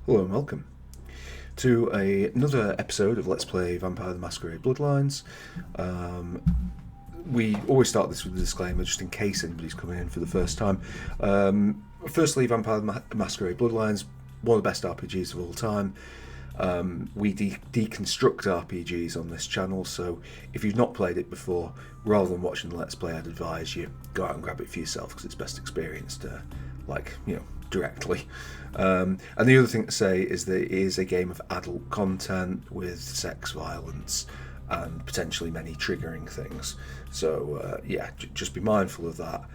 Hello and welcome to another episode of Let's Play Vampire the Masquerade Bloodlines. We always start this with a disclaimer just in case anybody's coming in for the first time. Firstly, Vampire the Masquerade Bloodlines, one of the best RPGs of all time. We deconstruct RPGs on this channel, so if you've not played it before, rather than watching the Let's Play, I'd advise you go out and grab it for yourself because it's best experienced, directly. And the other thing to say is that it is a game of adult content with sex, violence, and potentially many triggering things. So just be mindful of that.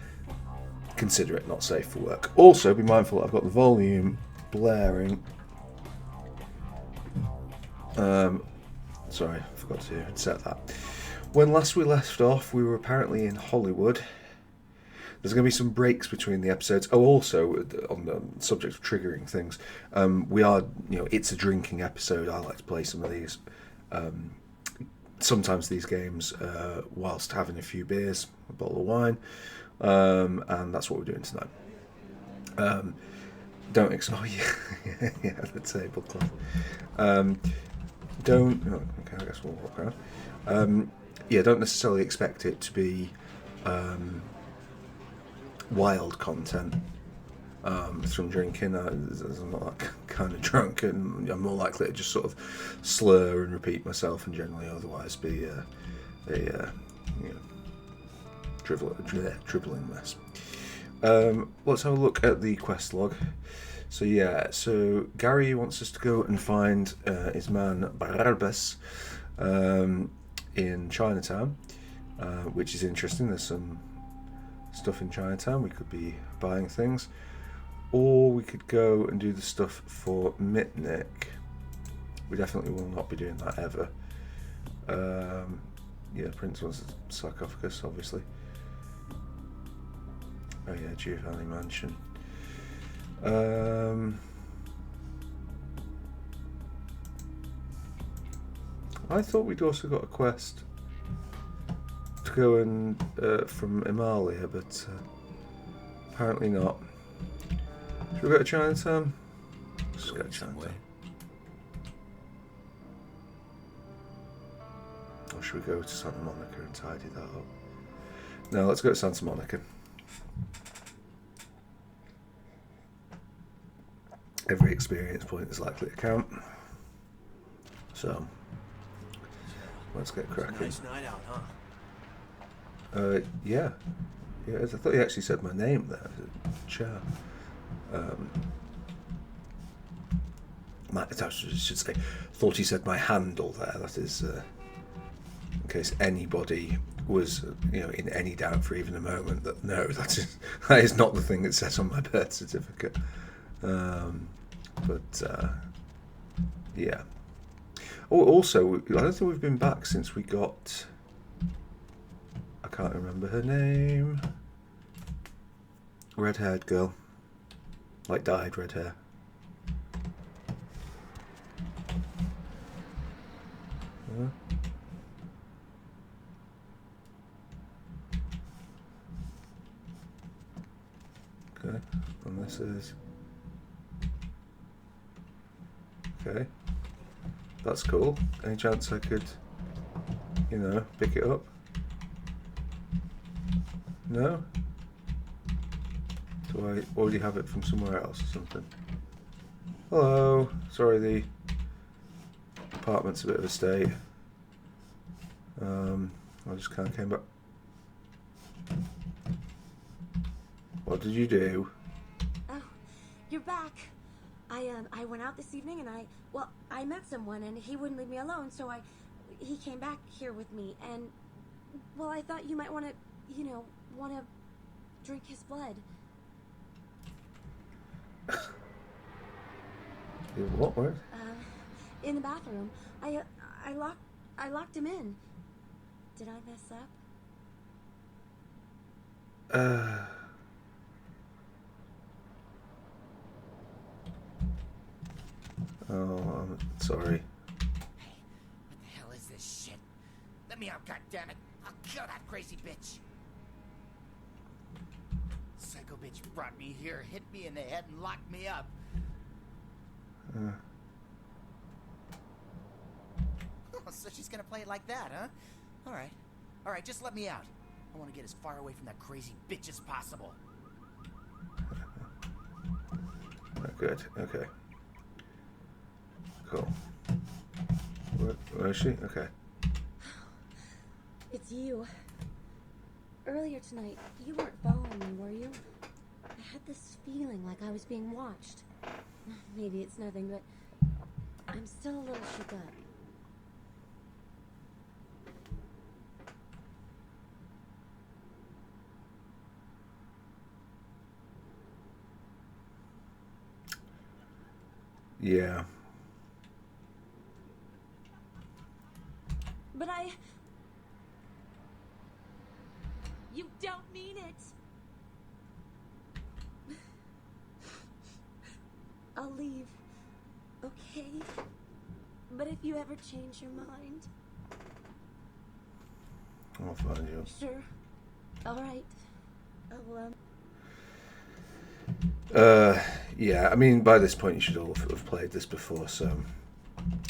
Consider it not safe for work. Also, be mindful that I've got the volume blaring. Sorry, I forgot to set that. When last we left off, we were apparently in Hollywood. There's going to be some breaks between the episodes. Oh, also, on the subject of triggering things, it's a drinking episode. I like to play some of these, sometimes these games, whilst having a few beers, a bottle of wine, and that's what we're doing tonight. The tablecloth. Okay, I guess we'll walk around. Don't necessarily expect it to be wild content from drinking. I'm not that kind of drunk, and I'm more likely to just sort of slur and repeat myself, and generally otherwise be a dribbling mess. Let's have a look at the quest log. So Gary wants us to go and find his man Barbas in Chinatown, which is interesting. There's some stuff in Chinatown. We could be buying things, or we could go and do the stuff for Mitnick. We definitely will not be doing that ever. Prince wants a sarcophagus, obviously. Oh yeah, Giovanni Mansion. I thought we'd also got a quest to go and from Emalia, but apparently not. Should we go to Chinatown? Let's go to Chinatown. Or should we go to Santa Monica and tidy that up? No, let's go to Santa Monica. Every experience point is likely to count. So, let's get cracking. Nice night out, huh? Yeah. I thought he actually said my name there. Cha. I should say, thought he said my handle there. That is, in case anybody was, in any doubt for even a moment that no, that is not the thing that says on my birth certificate. Yeah. Oh, also, I don't think we've been back since we got... I can't remember her name. Red-haired girl. Like dyed red hair. Okay, and this is... Okay, that's cool. Any chance I could, pick it up? No? Do I already have it from somewhere else or something? Hello. Sorry, the apartment's a bit of a state. I just kind of came back. What did you do? Oh, you're back. I went out this evening and I met someone and he wouldn't leave me alone, so he came back here with me and, I thought you might want to drink his blood. What word? In the bathroom. I locked him in. Did I mess up? Oh, I'm sorry. Hey, what the hell is this shit? Let me out, goddammit! I'll kill that crazy bitch! Psycho bitch brought me here, hit me in the head, and locked me up. Oh, so she's gonna play it like that, huh? Alright. Alright, just let me out. I want to get as far away from that crazy bitch as possible. Oh, good, okay. Cool. Where is she? Okay. It's you. Earlier tonight, you weren't following me, were you? I had this feeling like I was being watched. Maybe it's nothing, but I'm still a little shook up. Yeah. But You don't mean it! I'll leave, okay? But if you ever change your mind... I'll find you. Sure. Alright. Yeah, I mean, by this point you should all have played this before, so...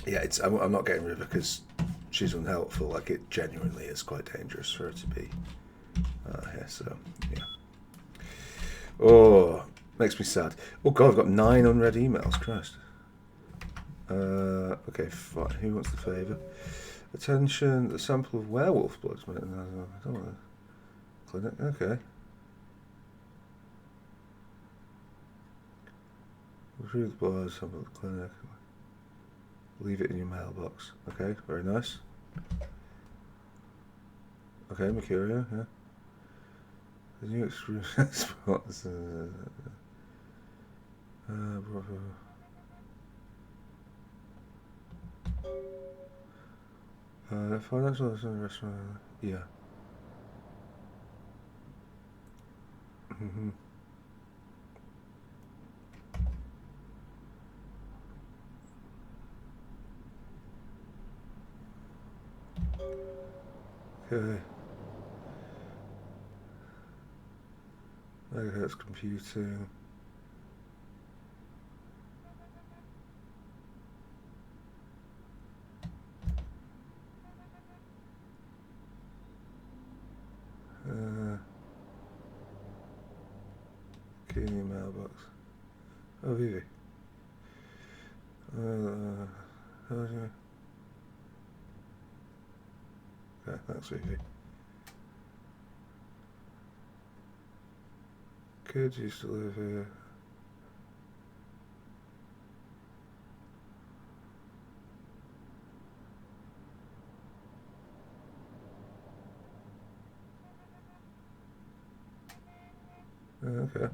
Yeah, I'm not getting rid of her because she's unhelpful. Like, it genuinely is quite dangerous for her to be here, so, yeah. Oh, makes me sad. Oh, God, I've got 9 unread emails, Christ. Okay, fine. Who wants the favour? Attention, the sample of werewolf blood. I don't want to... Clinic, okay. Retrieve the blood, sample of the clinic. Leave it in your mailbox. Okay, very nice. Okay, Mercurio, yeah. The new exclusion spots. Financial restaurant. Yeah. Okay. Megahertz computing. Key in your mailbox. Oh, Vivi. How do you... Okay, thanks, Vivi. Kids used to live here. Okay.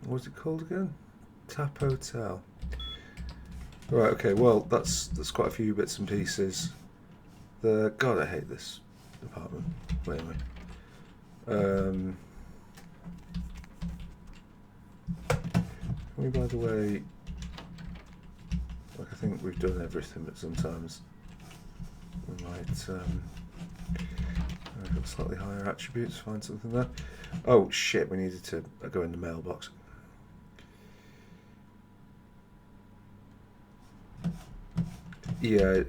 What's it called again? Tap Hotel. Right, okay, well, that's quite a few bits and pieces. God, I hate this department. But anyway. By the way, like, I think we've done everything, but sometimes we might got slightly higher attributes, find something there. Oh shit, we needed to go in the mailbox. Yeah, it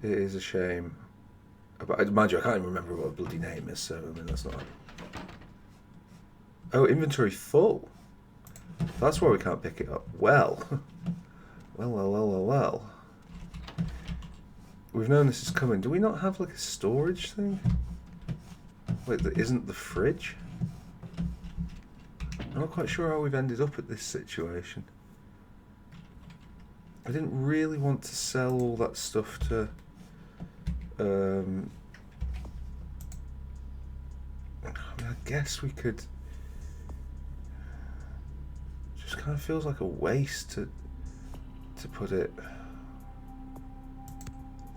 is a shame. But mind you, I can't even remember what a bloody name is, so I mean, that's not... Oh, inventory full. That's why we can't pick it up. Well. Well. We've known this is coming. Do we not have, like, a storage thing? Like, that isn't the fridge? I'm not quite sure how we've ended up at this situation. I didn't really want to sell all that stuff to... I mean, I guess we could... Just kind of feels like a waste to put it...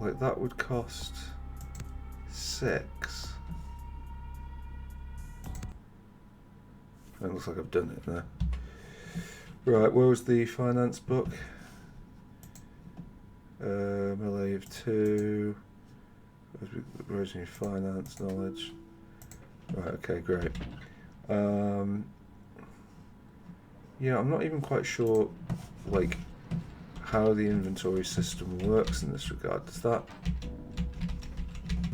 Like, that would cost 6. It looks like I've done it there. Right, where was the finance book? Malave 2. Where's your finance knowledge? Right, okay, great. Yeah, I'm not even quite sure, like, how the inventory system works in this regard. Does that...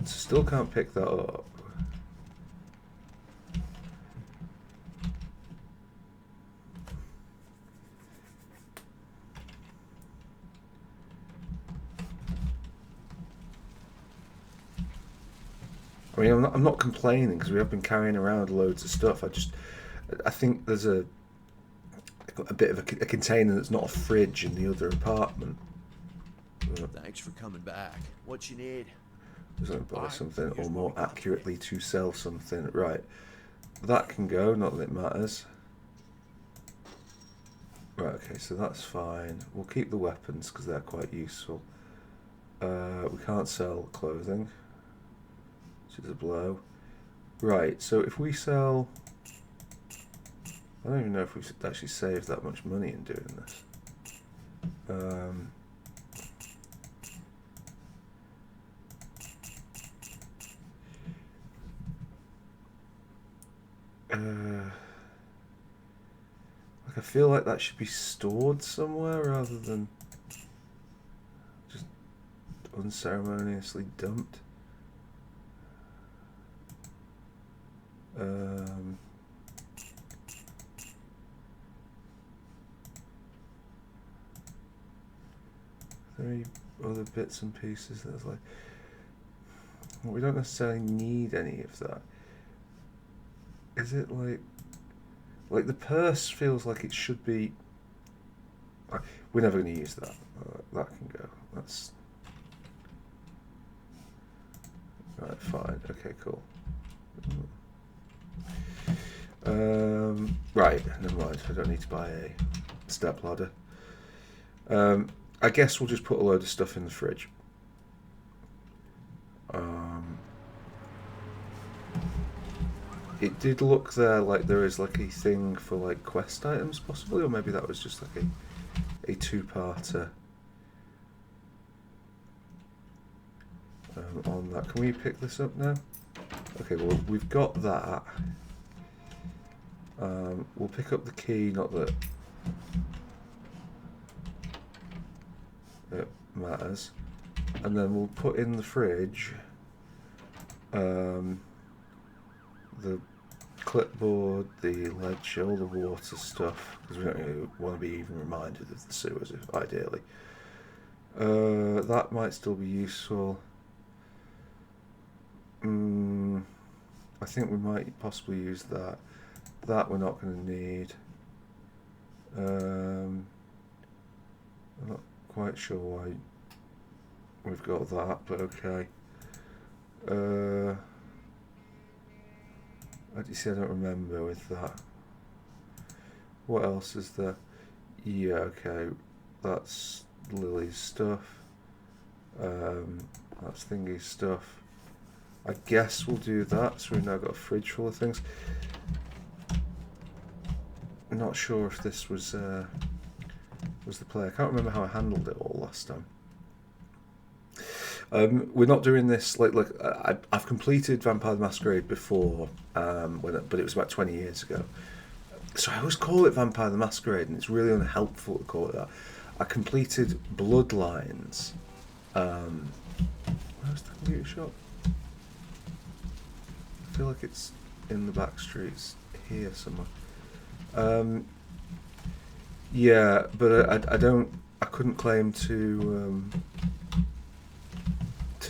Still can't pick that up. I mean, I'm not complaining because we have been carrying around loads of stuff. I think there's a bit of a container that's not a fridge in the other apartment. Thanks for coming back. What you need? Just going to buy something, or more accurately, to sell something. Right, that can go. Not that it matters. Right, okay, so that's fine. We'll keep the weapons because they're quite useful. We can't sell clothing, which is a blow. Right, so if we sell... I don't even know if we've actually saved that much money in doing this. Like, I feel like that should be stored somewhere rather than just unceremoniously dumped. Any other bits and pieces that's like, well, we don't necessarily need any of that. Is it like the purse feels like it should be... We're never going to use that. That can go. That's... Right, fine. Okay, cool. Right, never mind. I don't need to buy a step ladder. I guess we'll just put a load of stuff in the fridge. It did look there like there is like a thing for like quest items possibly, or maybe that was just like a two-parter on that. Can we pick this up now? Okay, well we've got that. We'll pick up the key, not that it matters, and then we'll put in the fridge the clipboard, the ledger, all the water stuff, because we don't really want to be even reminded of the sewers, ideally. That might still be useful. I think we might possibly use that. That we're not going to need. I'm not quite sure why we've got that, but okay. You see, I don't remember with that. What else is there? Yeah, okay. That's Lily's stuff. That's Thingy's stuff. I guess we'll do that. So we've now got a fridge full of things. I'm not sure if this was the play. I can't remember how I handled it all last time. We're not doing this like I've completed Vampire the Masquerade before, but it was about 20 years ago. So I always call it Vampire the Masquerade, and it's really unhelpful to call it that. I completed Bloodlines. Where's the computer shop? I feel like it's in the back streets here somewhere. Yeah, but I couldn't claim to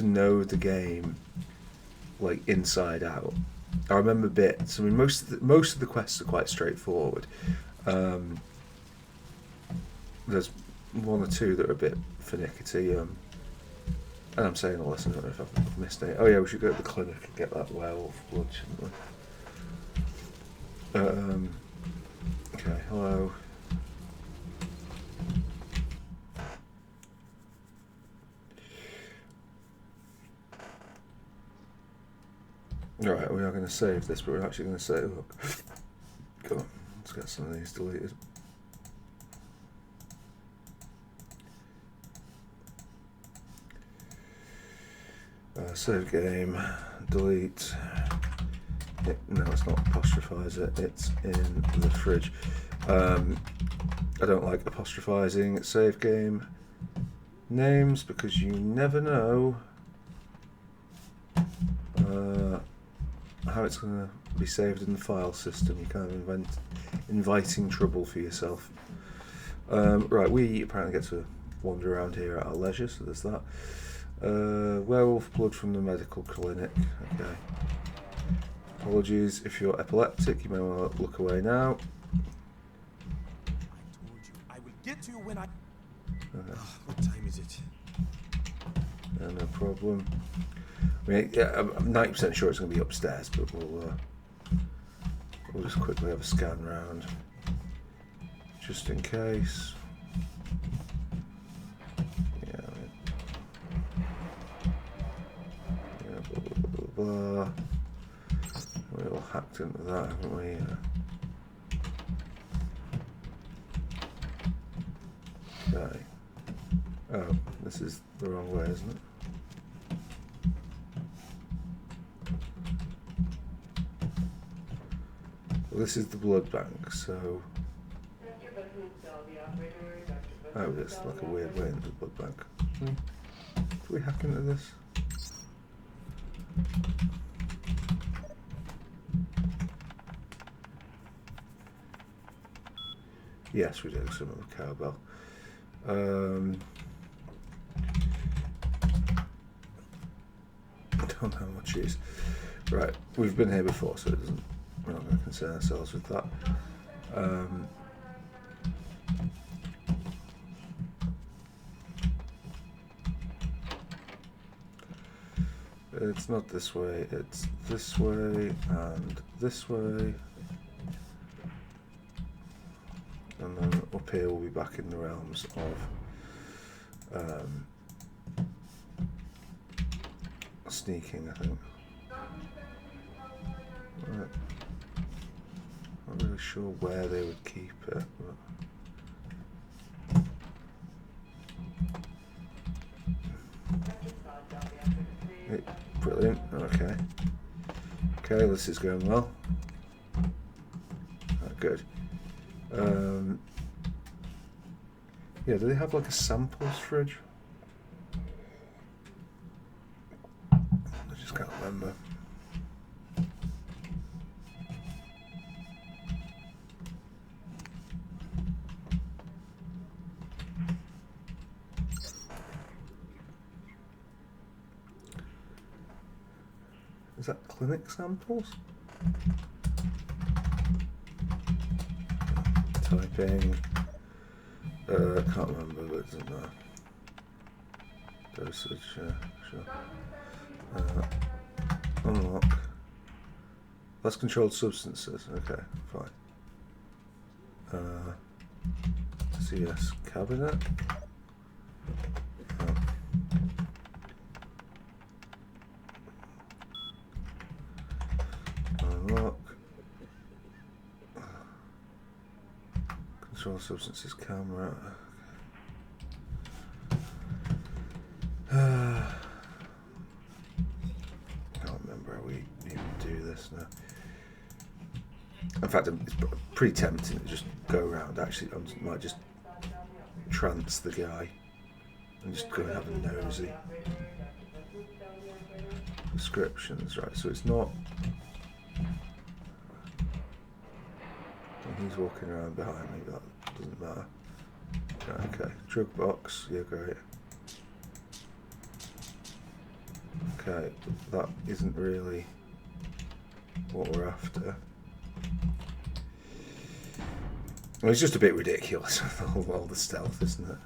know the game like inside out. I remember bits. I mean, most of the quests are quite straightforward. There's one or two that are a bit finicky. And I'm saying all this, I don't know if I've missed any. Oh yeah, we should go to the clinic and get that werewolf blood, shouldn't we? Okay, hello. Alright, we are going to save this, but we're actually going to say, look, come on, let's get some of these deleted. Save game, delete. No, it's not apostrophize it, it's in the fridge. I don't like apostrophizing save game names because you never know how it's going to be saved in the file system. You're kind of inviting trouble for yourself. Right, we apparently get to wander around here at our leisure, so there's that. Werewolf blood from the medical clinic. Okay. Apologies if you're epileptic, you may want to look away now. I told you I will get to you when I... Okay. What time is it? Yeah, no problem. I mean, yeah, I'm 90% sure it's going to be upstairs, but we'll just quickly have a scan round, just in case. Yeah, I mean, yeah, blah, blah, blah, blah. We all hacked into that, haven't we? Okay. Oh, this is the wrong way, isn't it? Well, this is the blood bank, so... Oh, it's like a weird way into the blood bank. Do we hack into this? Yes, we do, some of the cowbell. I don't know how much it is. Right, we've been here before, so it doesn't, we're not going to concern ourselves with that. It's not this way, it's this way and this way. And then up here we'll be back in the realms of sneaking, I think. Right. Not really sure where they would keep it, but... Brilliant, okay. Okay, this is going well. Good. Yeah, do they have like a samples fridge? I just can't remember. Is that clinic samples? Typing. Can't remember, but it doesn't matter. Dosage, sure. Unlock. That's controlled substances. Okay, fine. CS cabinet. Unlock. Control substances camera. Can't remember how we even do this now. In fact, it's pretty tempting to just go around. Actually, I might just trance the guy and just go and have a nosy. Descriptions, right? So it's not. He's walking around behind me, but that doesn't matter. Okay, drug box, yeah, great. Okay, that isn't really what we're after. Well, it's just a bit ridiculous with all the stealth, isn't it?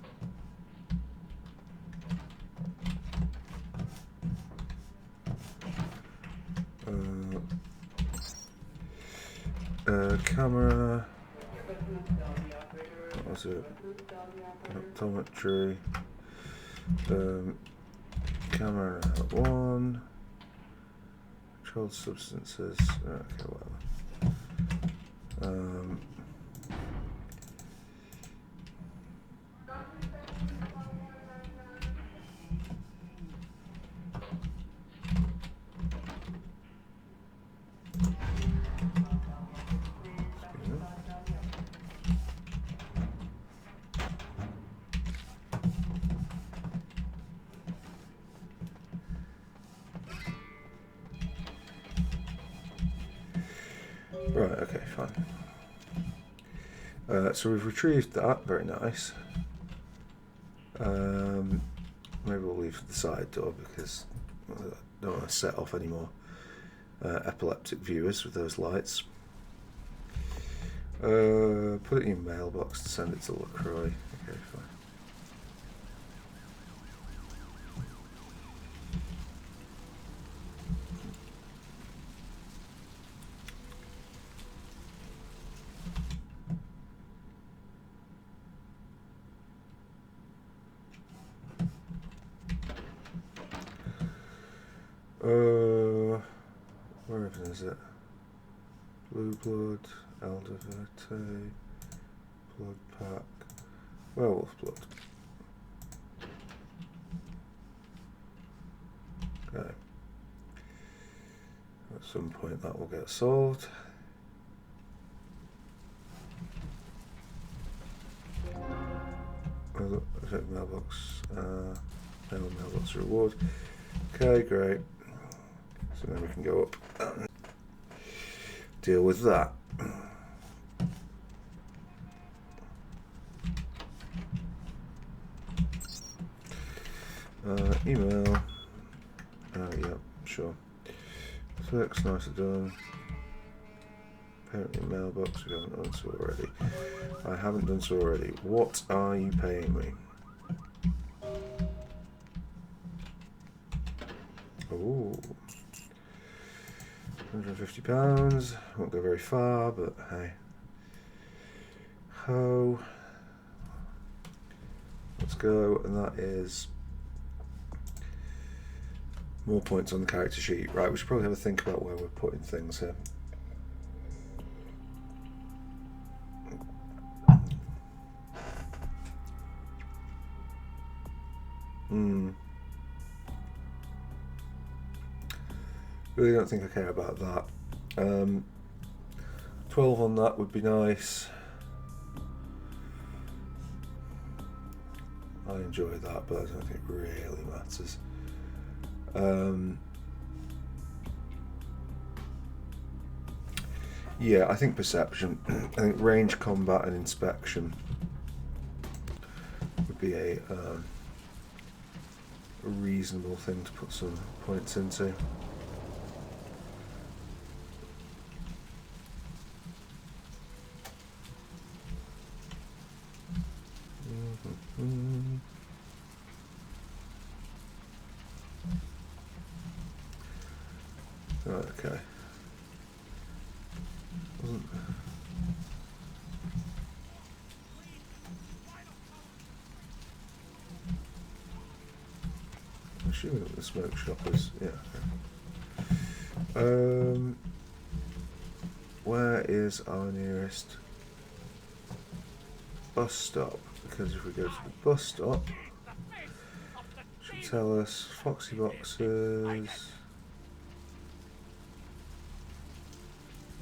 Camera. What was it? Optometry. Camera one. Controlled substances. Okay, whatever. Right, okay, fine. So we've retrieved that, very nice. Maybe we'll leave the side door because I don't want to set off any more epileptic viewers with those lights. Put it in your mailbox to send it to LaCroix. Okay, fine. Where even is it? Blue Blood, Elder Verte, Blood Pack, Werewolf Blood. Okay. At some point that will get solved. Mailbox, mailbox reward. Okay, great. So then we can go up and deal with that. Email. Yeah, sure. Flex, nicely done. Apparently mailbox, we haven't done so already. I haven't done so already. What are you paying me? Oh, £150. Won't go very far, but hey. Ho. Let's go, and that is more points on the character sheet. Right, we should probably have a think about where we're putting things here. Really don't think I care about that. 12 on that would be nice. I enjoy that, but I don't think it really matters. Yeah, I think perception. I think range combat and inspection would be a reasonable thing to put some points into. Okay. I'm assuming that the smoke shop is, yeah. Okay. Where is our nearest bus stop? Because if we go to the bus stop, it should tell us Foxy Boxes.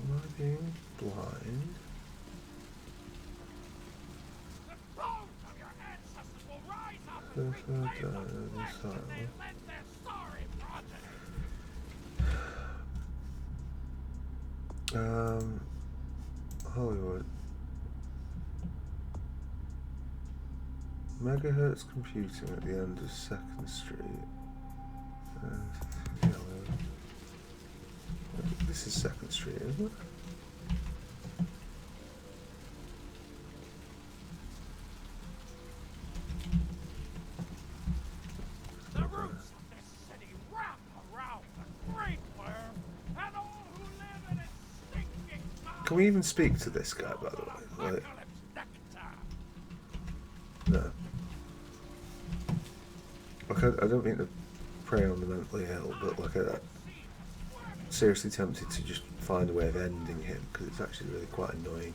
Am I being blind? Hollywood. Megahertz Computing at the end of 2nd Street. This is 2nd Street, isn't it? The roots of this city wrap around the Great Worm and all who live in its stinking mouth. Can we even speak to this guy, by the way? Like, no. Like, I don't mean to prey on the mentally ill, but like, I'm seriously tempted to just find a way of ending him because it's actually really quite annoying.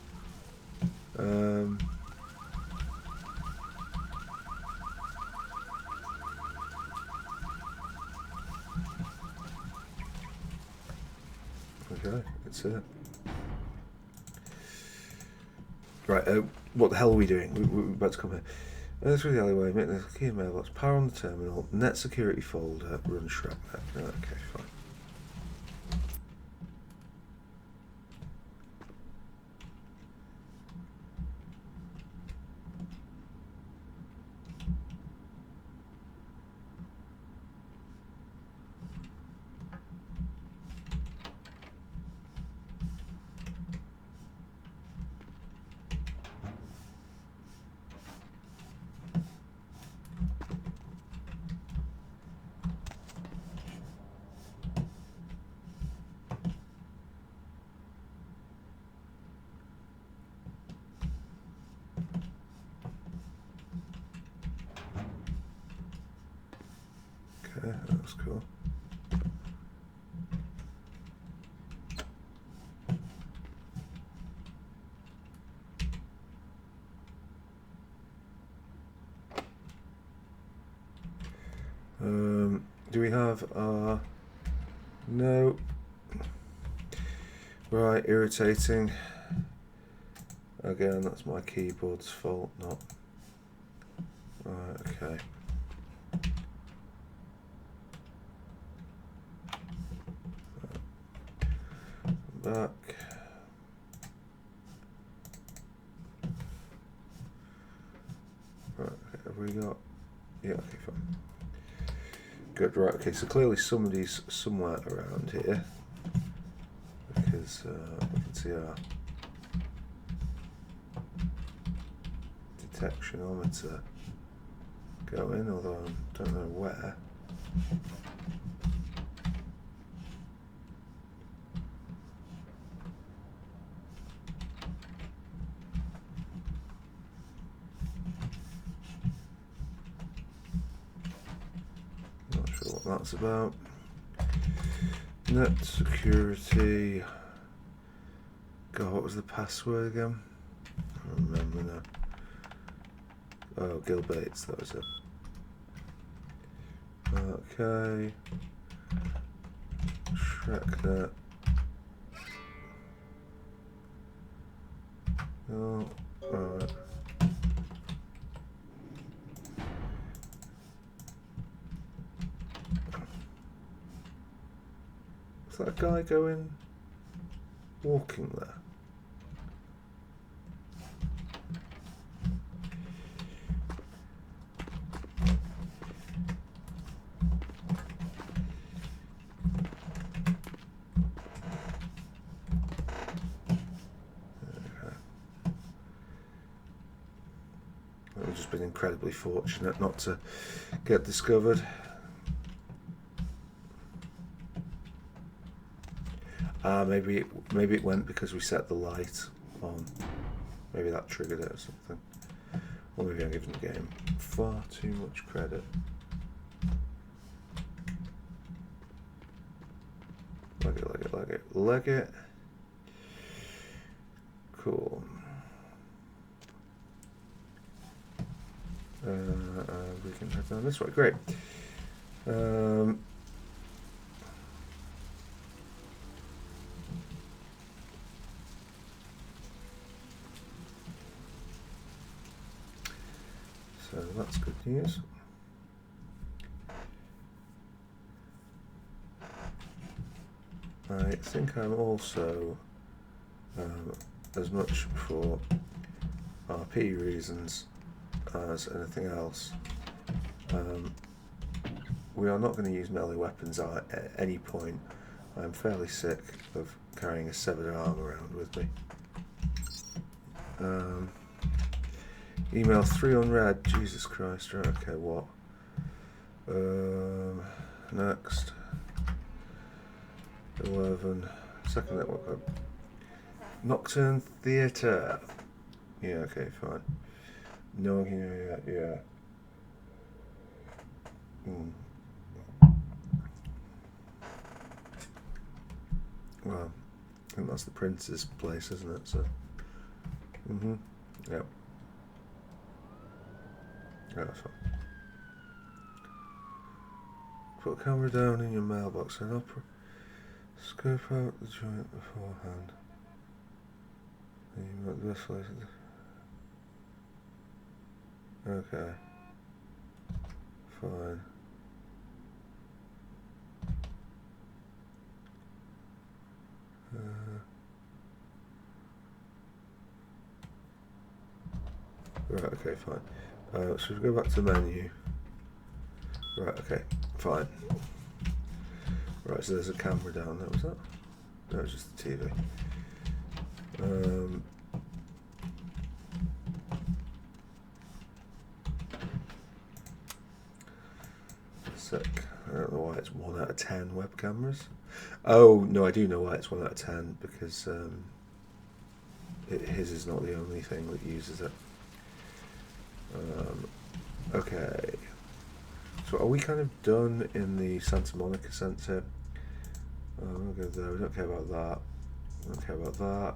Okay, that's it. Right, what the hell are we doing? We're about to come here. Through the alleyway, make the key mailbox, power on the terminal, net security folder, run Shrek. Okay, fine. Okay, that was cool. Do we have our... No. Right, irritating. Again, that's my keyboard's fault, not... Right, okay. Back. Right, okay, have we got... Yeah, okay, fine. Good, right, okay, so clearly somebody's somewhere around here. Because we can see our detectionometer going, although I don't know where. Not sure what that's about. Net security. God, what was the password again? I don't remember now. Oh, Gil Bates, that was it. Okay. ShrekNet. Oh, alright. Is that guy going walking there? I've just been incredibly fortunate not to get discovered. Maybe it went because we set the light on. Maybe that triggered it or something. Or maybe I'm giving the game far too much credit. Leg it. Cool. We can head down this way. Great. So that's good news. I think I'm also, as much for RP reasons as anything else, we are not going to use melee weapons at any point. I'm fairly sick of carrying a severed arm around with me. Email 3 unread. Jesus Christ. Right, okay, what? Next. 11. Second network. Nocturne Theatre. Yeah, okay, fine. No, yeah. Well, I think that's the prince's place, isn't it? So. Yep. Yeah, that's fine. Put a camera down in your mailbox and scope out the joint beforehand. And you make the best way to... Okay. Fine. Right, okay, fine. So we go back to the menu. Right, okay, fine. Right, so there's a camera down there, was that? No, it was just the TV. Sick. I don't know why it's 1 out of 10 web cameras. Oh, no, I do know why it's 1 out of 10, because his is not the only thing that uses it. Okay. So are we kind of done in the Santa Monica sense here? We'll go there. We don't care about that. We don't care about that.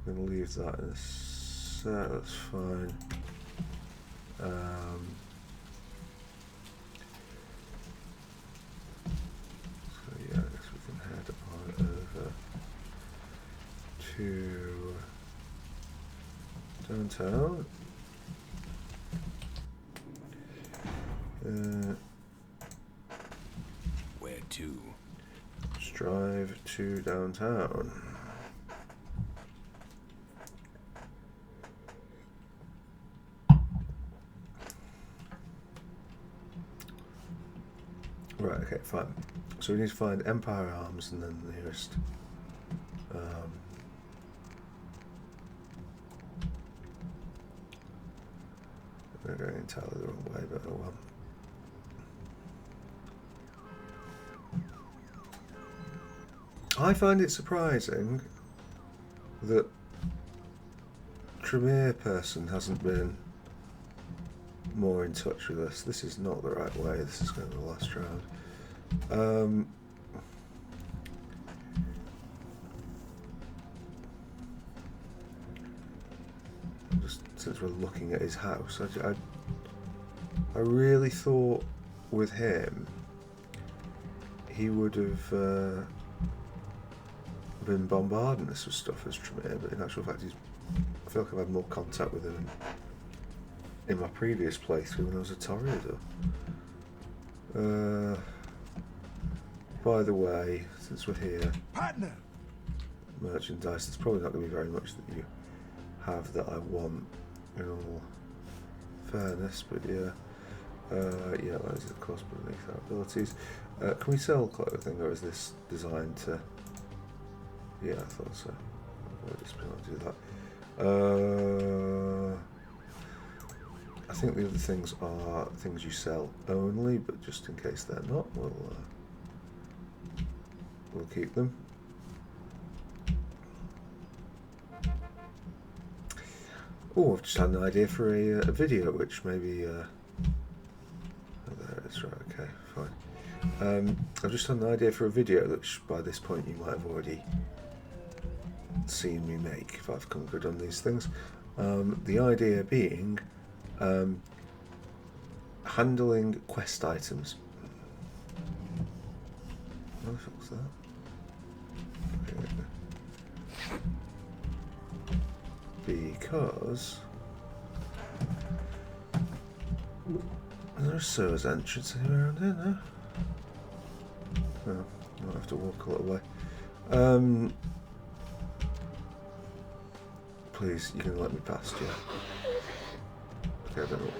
We're going to leave that in a set. That's fine. So yeah, I guess we can head on over to downtown. Where to? Let's drive to downtown. Right, okay, fine. So we need to find Empire Arms and then the nearest. We're going entirely the wrong way, but oh well. I find it surprising that Tremere person hasn't been more in touch with us. This is not the right way. This is going to be the last round. Just since we're looking at his house, I really thought with him he would have been bombarding us with stuff as Tremere, but in actual fact, I feel like I've had more contact with him in my previous playthrough when I was a Toreador. By the way, since we're here, Partner! merchandise, there's probably not going to be very much that you have that I want, in all fairness, but yeah. Yeah, those are of course beneath our abilities. Can we sell clothing, or is this designed to... Yeah, I thought so. I'll just be able to do that. I think the other things are things you sell only, but just in case they're not, we'll keep them. Oh, I've just had an idea for a video, which maybe... oh, there it is, right, okay, fine. I've just had an idea for a video, which by this point you might have already seen me make, if I've come good on these things. The idea being handling quest items. What the fuck's that? Because is there a sewers entrance anywhere around here? No. Oh, I might have to walk a little way. Please, you can let me past, yeah. Okay, I don't know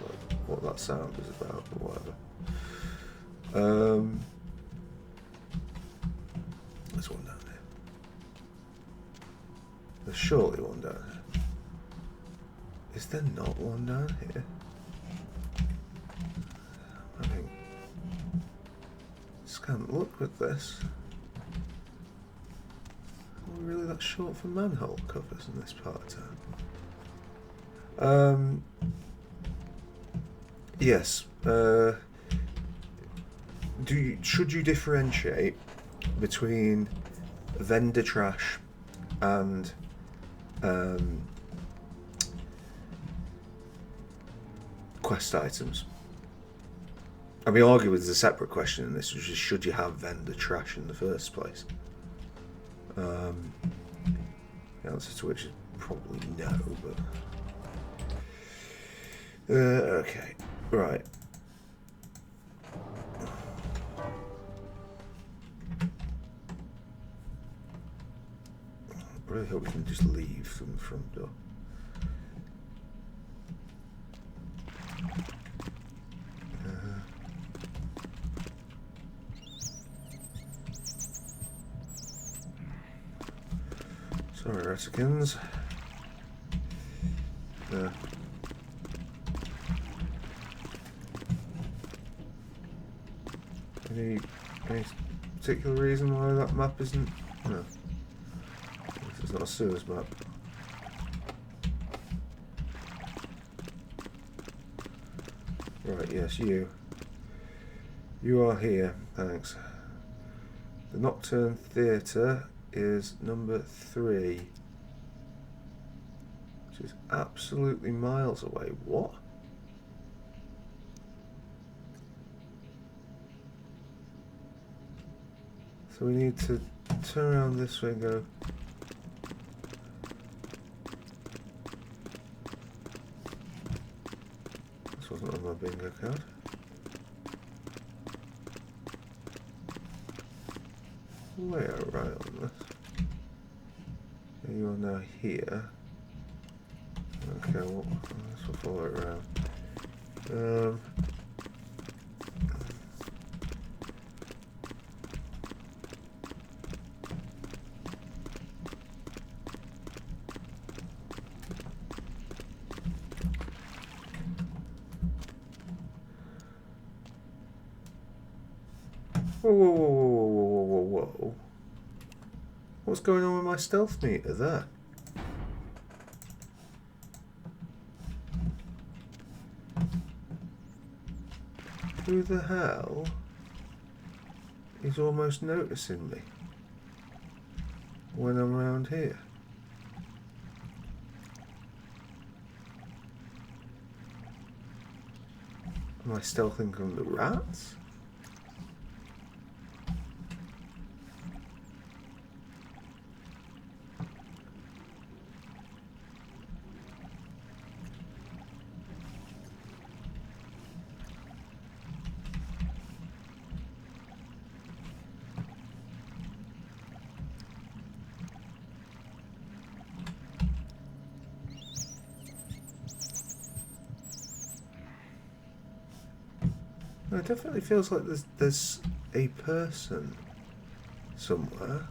what that sound is about, but whatever. There's one down there. There's surely one down here. Is there not one down here? I think scant look with this. Are we really that short for manhole covers in this part of town? Yes. Should you differentiate between vendor trash and quest items? I mean, arguably there's a separate question in this, which is should you have vendor trash in the first place? The answer to which is probably no, but okay, right. I really hope we can just leave from the front door. Sorry, Ratikins. Any particular reason why that map isn't? No. This is not a sewers map. Right, yes, you. You are here, thanks. The Nocturne Theatre is number 3. Which is absolutely miles away. What? So we need to turn around this way and go. This wasn't on my bingo card. We are right on this. You are now here. Okay, well, let's follow it around. Whoa, whoa, whoa, whoa, whoa, whoa, whoa, whoa. What's going on with my stealth meter there? Who the hell is almost noticing me when I'm around here? Am I stealthing from the rats? It definitely feels like there's a person somewhere.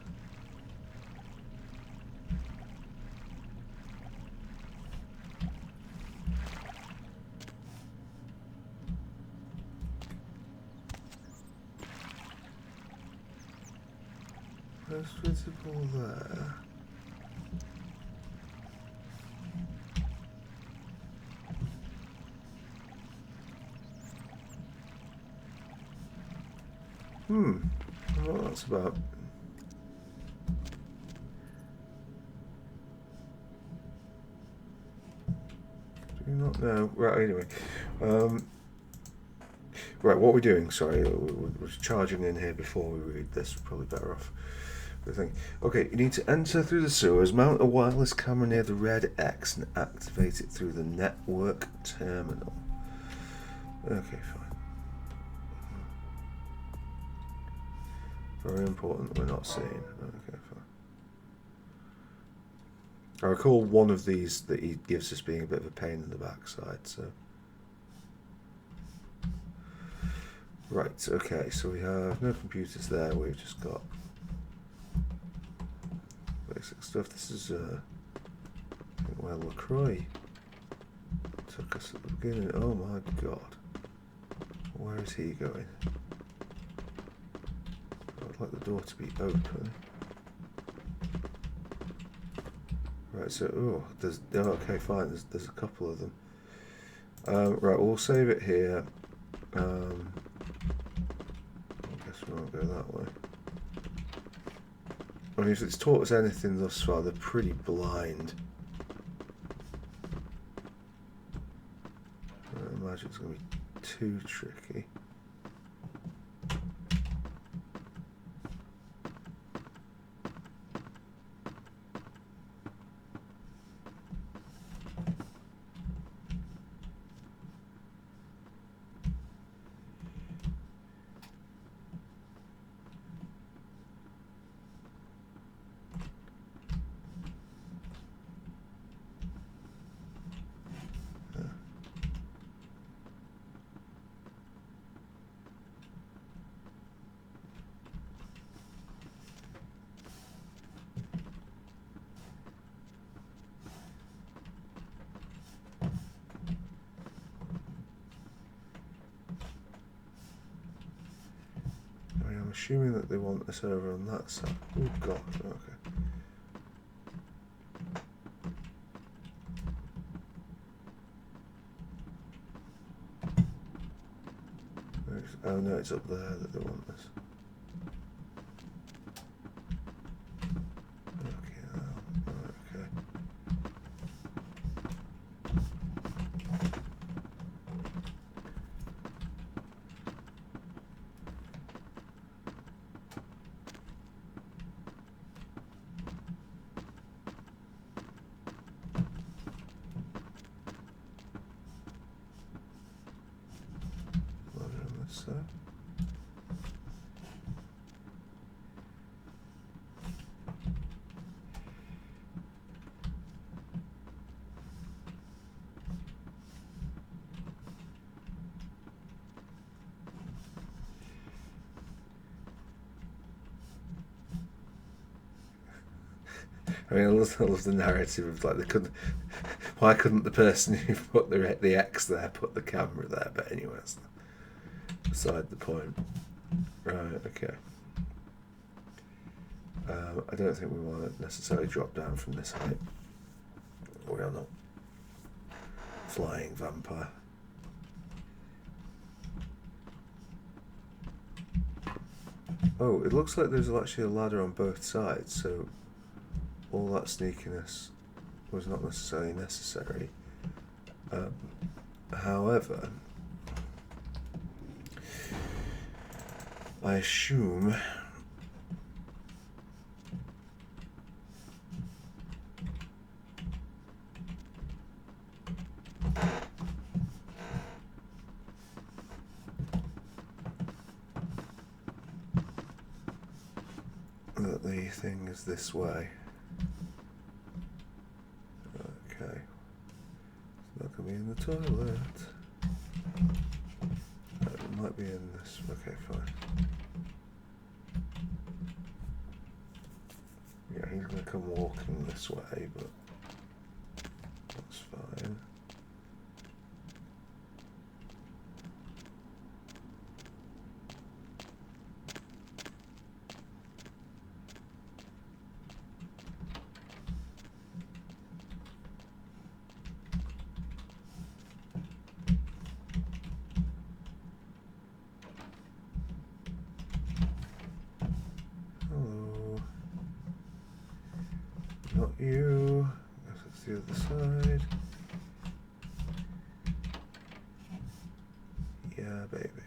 That's visible there. I don't know what that's about. Do you not know? Right, anyway. Right, what are we doing? Sorry, we're charging in here before we read this. We're probably better off. I think. Okay, you need to enter through the sewers, mount a wireless camera near the red X, and activate it through the network terminal. Okay, fine. Very important that we're not seeing. Okay, fine. I recall one of these that he gives us being a bit of a pain in the backside, so. Right, okay, so we have no computers there, we've just got basic stuff. This is where LaCroix took us at the beginning. Oh my god. Where is he going? I'd like the door to be open. Right, so okay, fine. There's a couple of them. Right, we'll save it here. I guess we won't go that way. I mean, if it's taught us anything thus far, they're pretty blind. I imagine it's going to be too tricky. I'm assuming that they want us over on that side. Oh god, okay. Oh no, it's up there that they want us. Okay, okay. So. I mean, I love the narrative of like they couldn't. Why couldn't the person who put the X there put the camera there? But anyway, that's beside the point. Right. Okay. I don't think we want to necessarily drop down from this height. We are not flying vampire. Oh, it looks like there's actually a ladder on both sides, so all that sneakiness was not necessarily necessary. However, I assume that the thing is this way. Okay. It's not going to be in the toilet. No, it might be in this. Okay, fine. Yeah, he's going to come walking this way, but that's fine. Not you. That's the other side. Yeah, baby.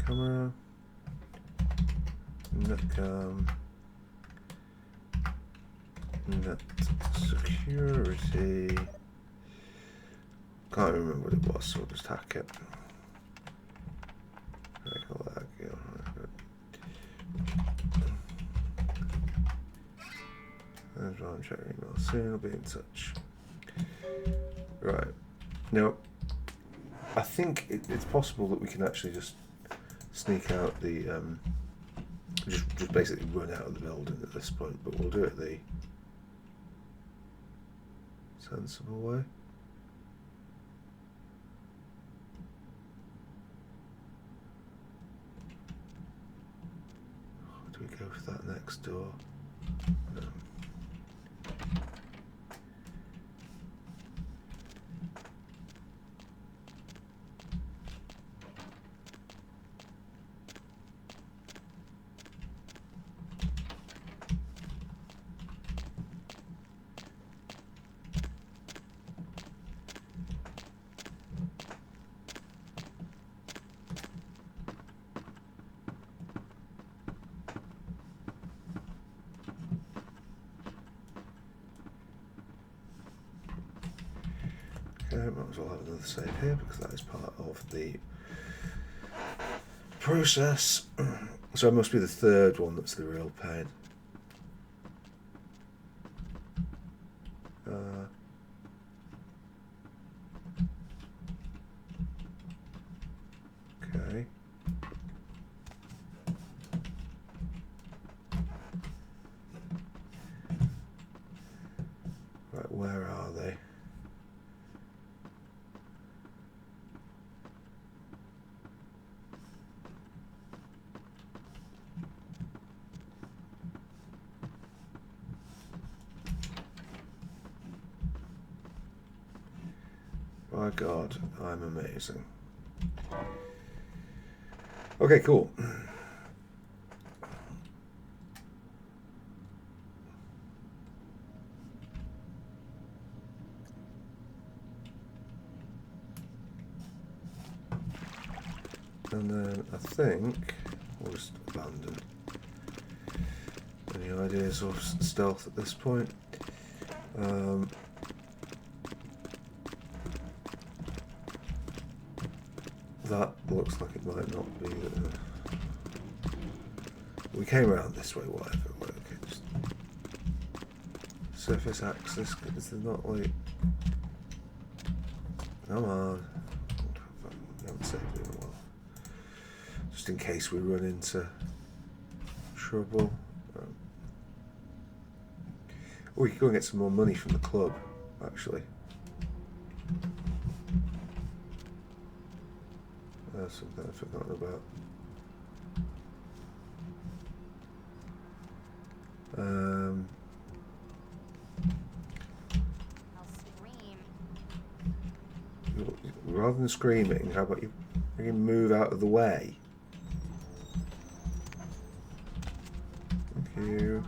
Camera. Netcam. Net security. Can't remember what it was, so we'll just hack it. I'll check your email soon. I'll be in touch. Right. Now, I think it's possible that we can actually just sneak out the just basically run out of the building at this point, but we'll do it the sensible way. Do we go for that next door? No. Okay, might as well have another save here because that is part of the process. So it must be the third one that's the real pain. Okay. Right, where are they? By God, I'm amazing. Okay, cool. And then I think we'll just abandon. Any ideas of stealth at this point? That looks like it might not be. We came around this way, whatever. Okay, just surface access. Is there not like? Come on. We haven't saved it in a while. Just in case we run into trouble. Oh, we could go and get some more money from the club, actually. That's something I've forgotten about. I'll scream. Rather than screaming, how about you move out of the way? Thank you.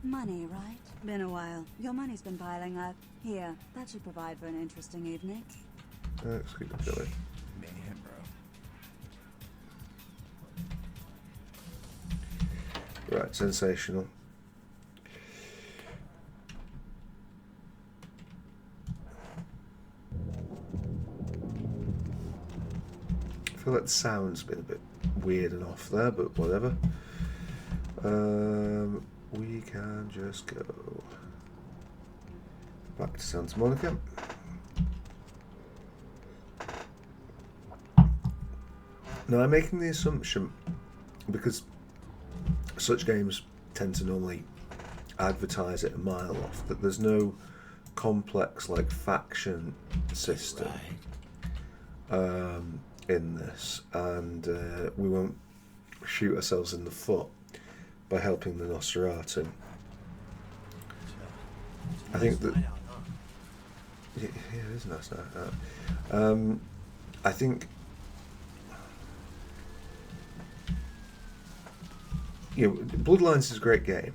Money, right? Been a while. Your money's been piling up. Here, that should provide for an interesting evening. Let's keep it going. Mayhem, bro. Right, sensational. I feel like the sound's been a bit weird and off there, but whatever. We can just go back to Santa Monica. Now I'm making the assumption, because such games tend to normally advertise it a mile off, that there's no complex like faction system in this, and we won't shoot ourselves in the foot by helping the Nosferatu. I think that yeah, it is a nice night out. I think Bloodlines is a great game.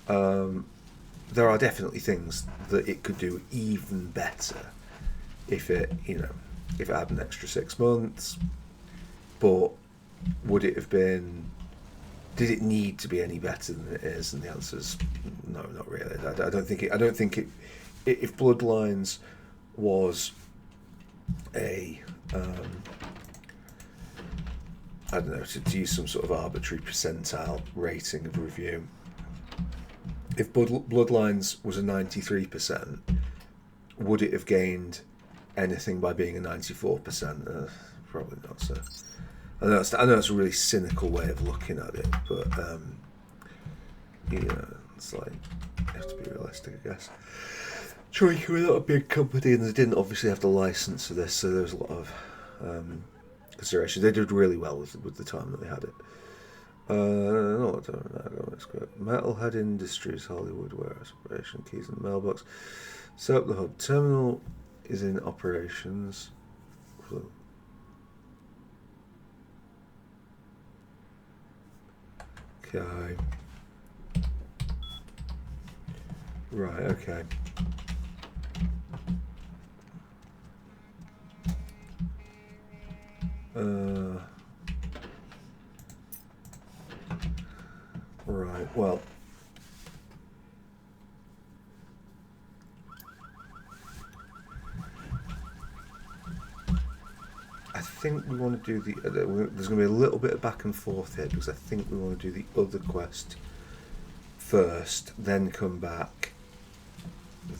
There are definitely things that it could do even better if it had an extra 6 months. But would it have been? Did it need to be any better than it is? And the answer is no, not really. I don't think it. If Bloodlines was a I don't know, to use some sort of arbitrary percentile rating of review, if Bloodlines was a 93%, would it have gained anything by being a 94%? Probably not, so. I know it's a really cynical way of looking at it, but it's like you have to be realistic, I guess. Troika were not a big company, and they didn't obviously have the license for this, so there was a lot of consideration. They did really well with the time that they had it. Metalhead Industries, Hollywood Warehouse Operation, keys in the mailbox. Set up the hub. Terminal is in operations. Okay. Right, okay. Right, well. I think we want to do the. There's going to be a little bit of back and forth here, because I think we want to do the other quest first, then come back,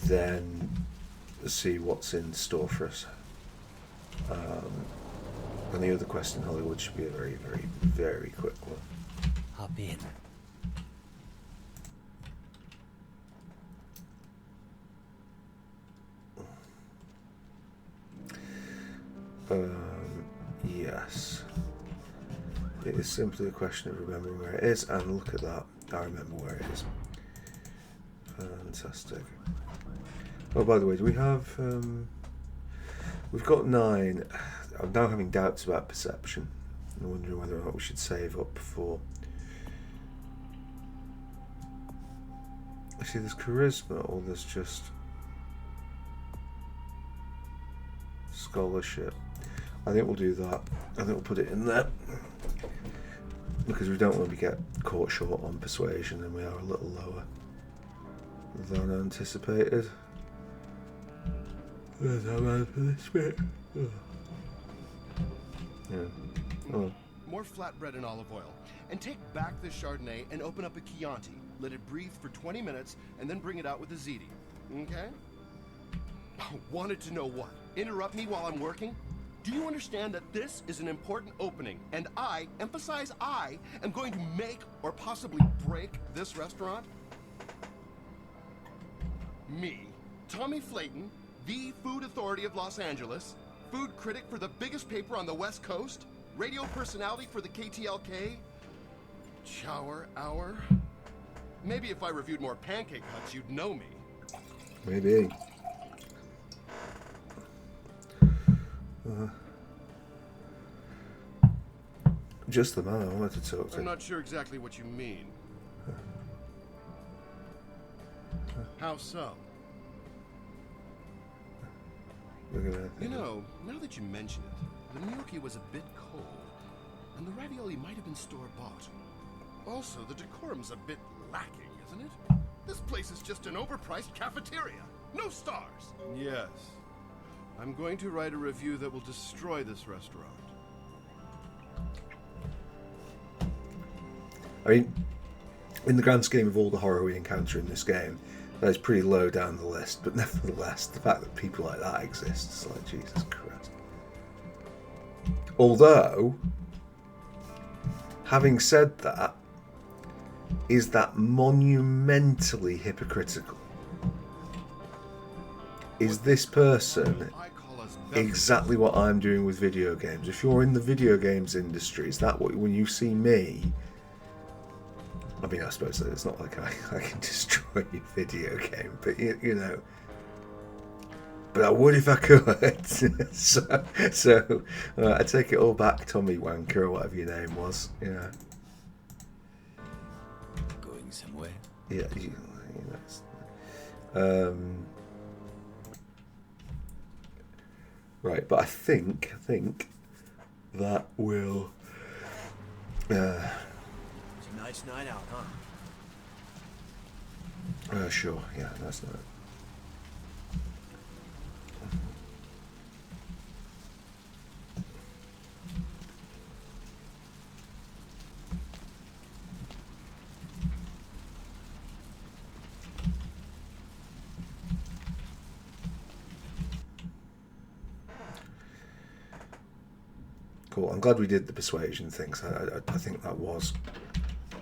then see what's in store for us. And the other quest in Hollywood should be a very, very, very quick one. Hop in. address. It is simply a question of remembering where it is, and look at that. I remember where it is. Fantastic. Oh, by the way, do we have... we've got 9. I'm now having doubts about perception. I'm wondering whether or not we should save up for... See, there's charisma, or there's just... scholarship. I think we'll do that. I think we'll put it in there. Because we don't want to get caught short on persuasion, and we are a little lower than anticipated. There's how bad for this bit. Yeah. Oh. More flatbread and olive oil. And take back the Chardonnay and open up a Chianti. Let it breathe for 20 minutes and then bring it out with a ziti. Okay? Wanted to know what? Interrupt me while I'm working? Do you understand that this is an important opening, and I, emphasize I, am going to make or possibly break this restaurant? Me, Tommy Flayton, the food authority of Los Angeles, food critic for the biggest paper on the West Coast, radio personality for the KTLK, Chower Hour. Maybe if I reviewed more Pancake Huts, you'd know me. Maybe. Just the man I wanted to talk to. I'm not sure exactly what you mean. How so? Look at that. You know, now that you mention it, the gnocchi was a bit cold, and the ravioli might have been store-bought. Also, the decorum's a bit lacking, isn't it? This place is just an overpriced cafeteria. No stars. Yes. I'm going to write a review that will destroy this restaurant. I mean, in the grand scheme of all the horror we encounter in this game, that is pretty low down the list, but nevertheless, the fact that people like that exist, it's like, Jesus Christ. Although, having said that, is that monumentally hypocritical? Is this person exactly what I'm doing with video games? If you're in the video games industry, is that what, when you see me, I mean, I suppose that it's not like I can destroy your video game, but you know, but I would if I could. so I take it all back, Tommy Wanker, or whatever your name was. You know, Going somewhere? yeah, know, right, but I think that will. It's a nice night out, huh? Sure, yeah, that's not. Cool. I'm glad we did the persuasion things. I think that was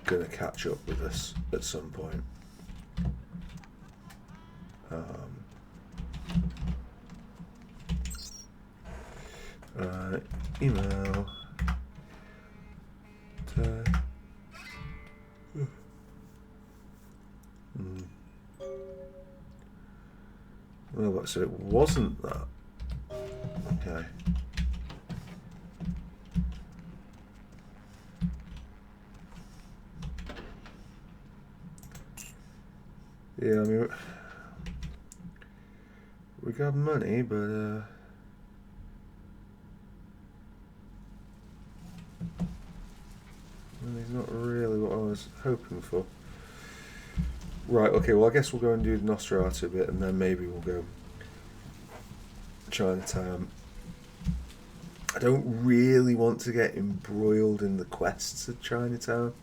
going to catch up with us at some point. Email. Well, so it wasn't that. Okay. Yeah, I mean, we got money, but money's not really what I was hoping for. Right, okay, well I guess we'll go and do the Nosferatu bit, and then maybe we'll go Chinatown. I don't really want to get embroiled in the quests of Chinatown.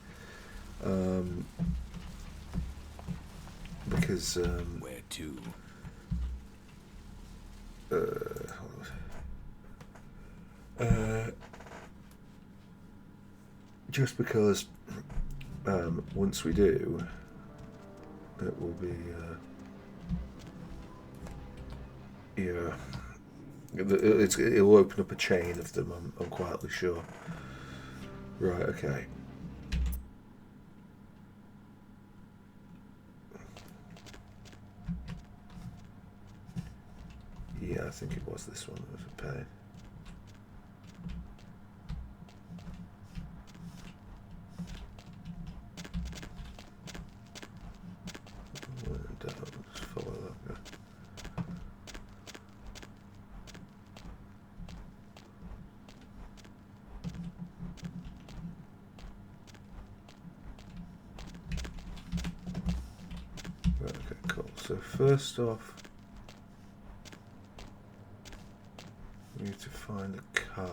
Because Where to? Just because once we do, it will be yeah, It'll open up a chain of them, I'm quietly sure. Right, okay. Yeah, I think it was this one that was a pain. Just follow that guy. Right, okay, cool. So first off, we need to find a card.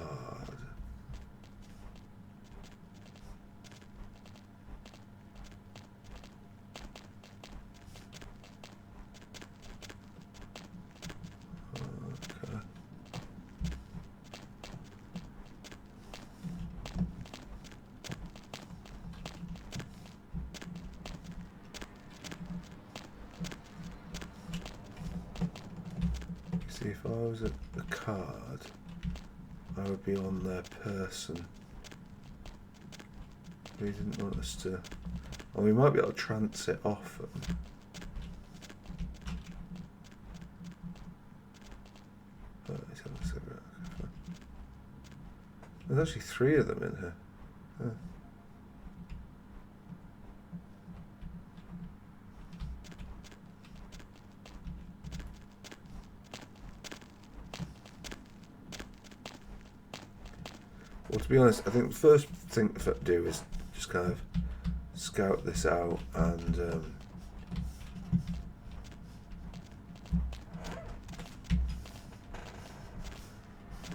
Okay. See, if I was at the card, I would be on their person. He didn't want us to. Oh, we might be able to trance it off them. Oh, he's having a cigarette. Okay, fine. There's actually 3 of them in here. Huh. Well, to be honest, I think the first thing to do is just kind of scout this out and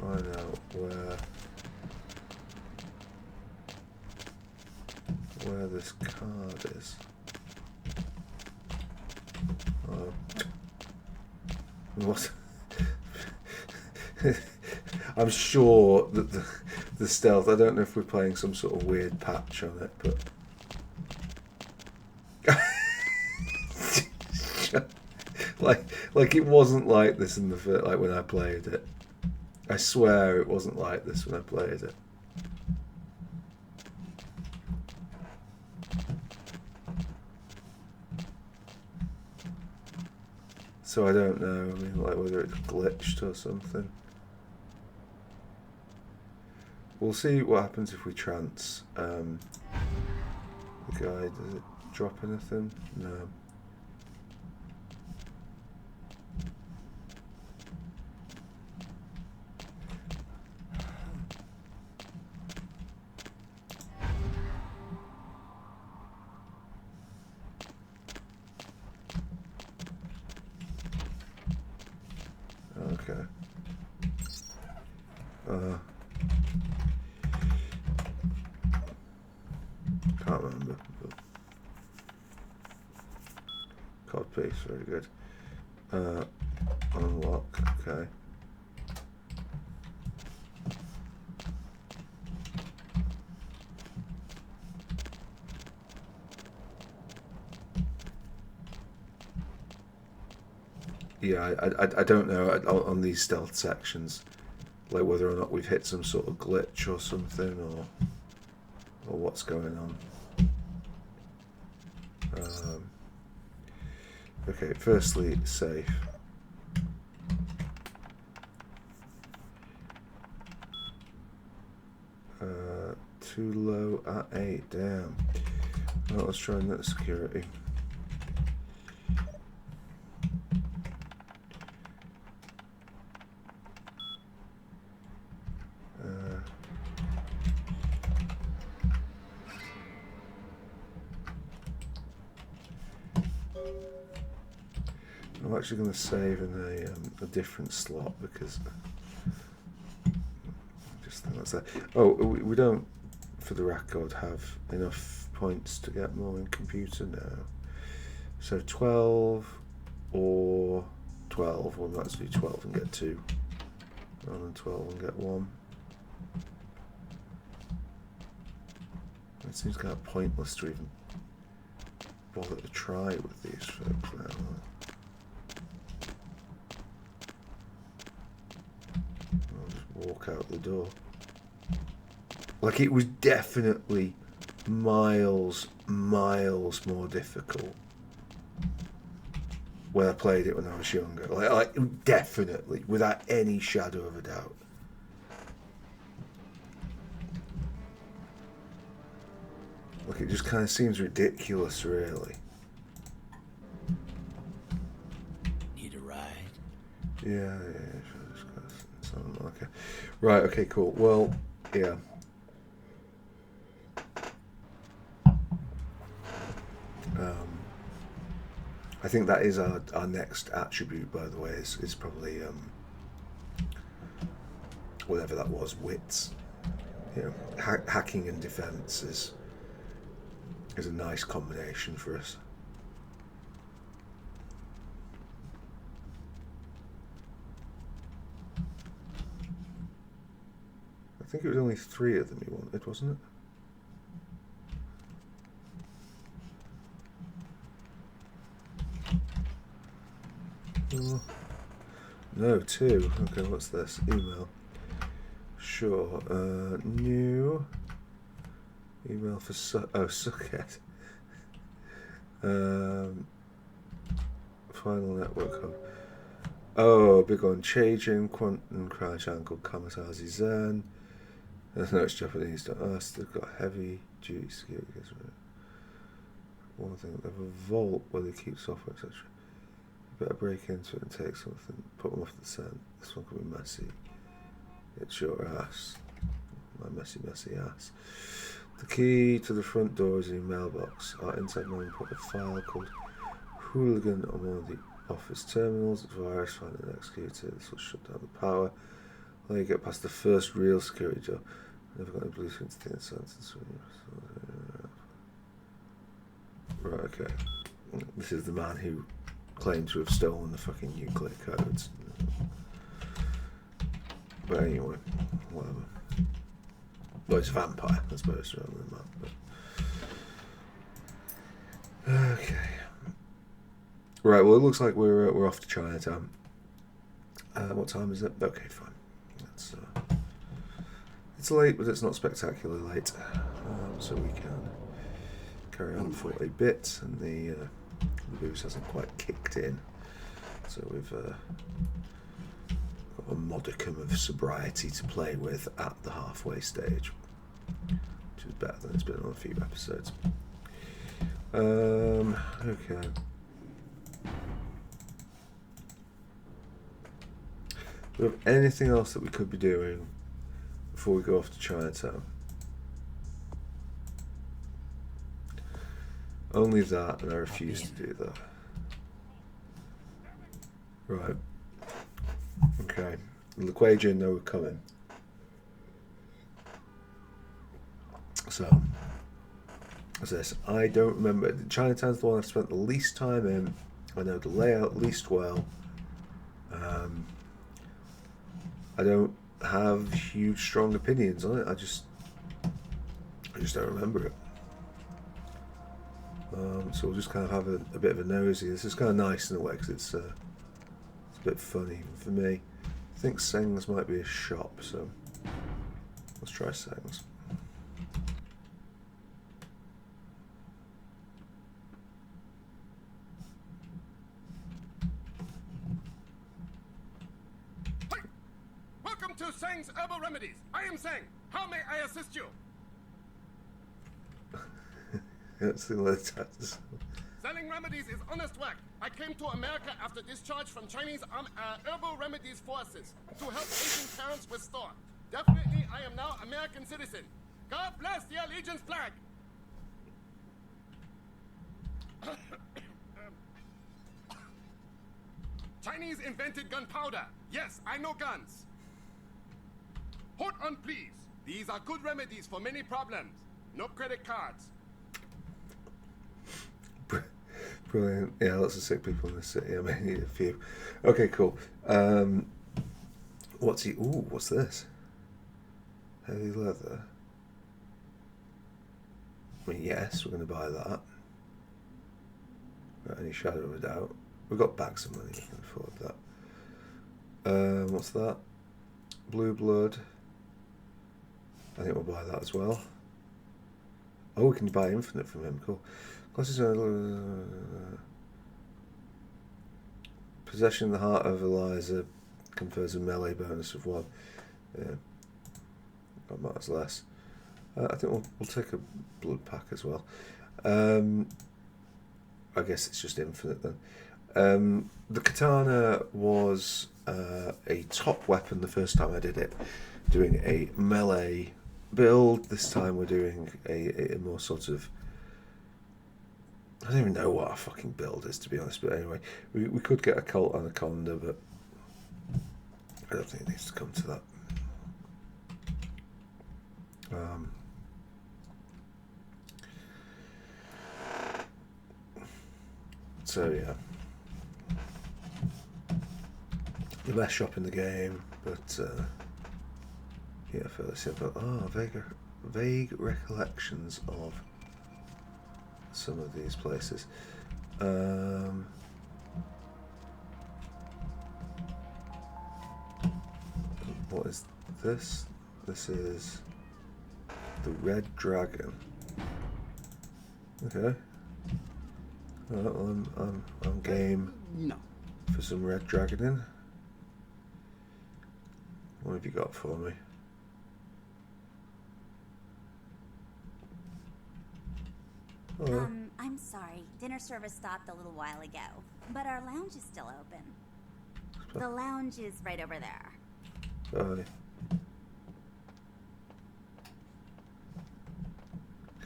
find out where this card is. What? I'm sure that the stealth, I don't know if we're playing some sort of weird patch on it, but like it wasn't like this in the first, like when I played it. I swear it wasn't like this when I played it. So I don't know, I mean, like whether it's glitched or something. We'll see what happens if we trance. The guy, does it drop anything? No. Okay. Can't remember. Cod piece, very good. Unlock, okay. Yeah, I don't know on these stealth sections, like whether or not we've hit some sort of glitch or something, or what's going on. Okay, firstly, safe. Too low at 8, damn. Well, let's try net security. I'm actually going to save in a different slot because I just think that's that. Oh, we don't, for the record, have enough points to get more in computer now. So 12 or 12. Well, let's do 12 and get 2, rather than 12 and get 1. It seems kind of pointless to even bother to try with these folks now. walk out the door. Like, it was definitely miles more difficult when I played it when I was younger. Like definitely, without any shadow of a doubt. Like, it just kind of seems ridiculous, really. Need a ride? Yeah, okay. Right, okay, cool. Well, yeah. I think that is our next attribute, by the way, is probably whatever that was, wits. You know, hacking and defense is a nice combination for us. I think it was only 3 of them he wanted, wasn't it? No, 2. Okay, what's this? Email. Sure. New email for Suckhead. Final network hub. Oh, big one. Changing quantum crash angle kamikaze zen. No, it's Japanese to us. They've got heavy duty security. One thing, they have a vault where they keep software, etc. You better break into it and take something. Put them off the scent. This one could be messy. It's your ass. My messy ass. The key to the front door is in your mailbox. Our inside man put a file called Hooligan on one of the office terminals. It's virus, find and execute it. This will shut down the power. Well, you get past the first real security door. Never got any blueprint to think sentence. Right, okay. This is the man who claimed to have stolen the fucking nuclear codes. But anyway, whatever. Well, it's a vampire, I suppose, rather than that. But... Okay. Right, well, it looks like we're off to Chinatown. What time is it? Okay, fine. It's late, but it's not spectacularly late, so we can carry on for a bit, and the booze hasn't quite kicked in, so we've got a modicum of sobriety to play with at the halfway stage, which is better than it's been on a few episodes. Okay. Do we have anything else that we could be doing before we go off to Chinatown? Only that, and I refuse to do that. Right. Okay. LaQuaja know we're coming. So, what's this? I don't remember. Chinatown's the one I've spent the least time in. I know the layout least well. I don't have huge, strong opinions on it. I just don't remember it. So we'll just kind of have a bit of a nosy. This is kind of nice in a way because it's a bit funny for me. I think Seng's might be a shop, so let's try Seng's. Welcome to Seng's Herbal Remedies. I am Seng. How may I assist you? Selling remedies is honest work. I came to America after discharge from Chinese herbal remedies forces to help Asian parents restore. Definitely, I am now American citizen. God bless the allegiance flag. Chinese invented gunpowder. Yes, I know guns. Hold on, please. These are good remedies for many problems. No credit cards. Brilliant. Yeah, lots of sick people in the city. I may need a few. Okay, cool. What's he? Ooh, what's this? Heavy leather. I mean, yes, we're going to buy that. Without any shadow of a doubt. We've got bags of money. We can afford that. What's that? blue blood. I think we'll buy that as well. Oh, we can buy infinite from him. Cool. Classes possession of the heart of Eliza confers a melee bonus of 1. Yeah, that matters less. I think we'll take a blood pack as well. I guess it's just infinite then. The katana was a top weapon the first time I did it, doing a melee build. This time we're doing a more sort of, I don't even know what our fucking build is, to be honest, but anyway, we could get a Colt Anaconda, but I don't think it needs to come to that. So yeah, the best shop in the game, but yeah, fairly simple. Vague recollections of some of these places. What is this? This is the Red Dragon. Okay. Well, I'm game for some Red Dragoning. What have you got for me? Hello. I'm sorry. Dinner service stopped a little while ago, but our lounge is still open. The lounge is right over there. Bye.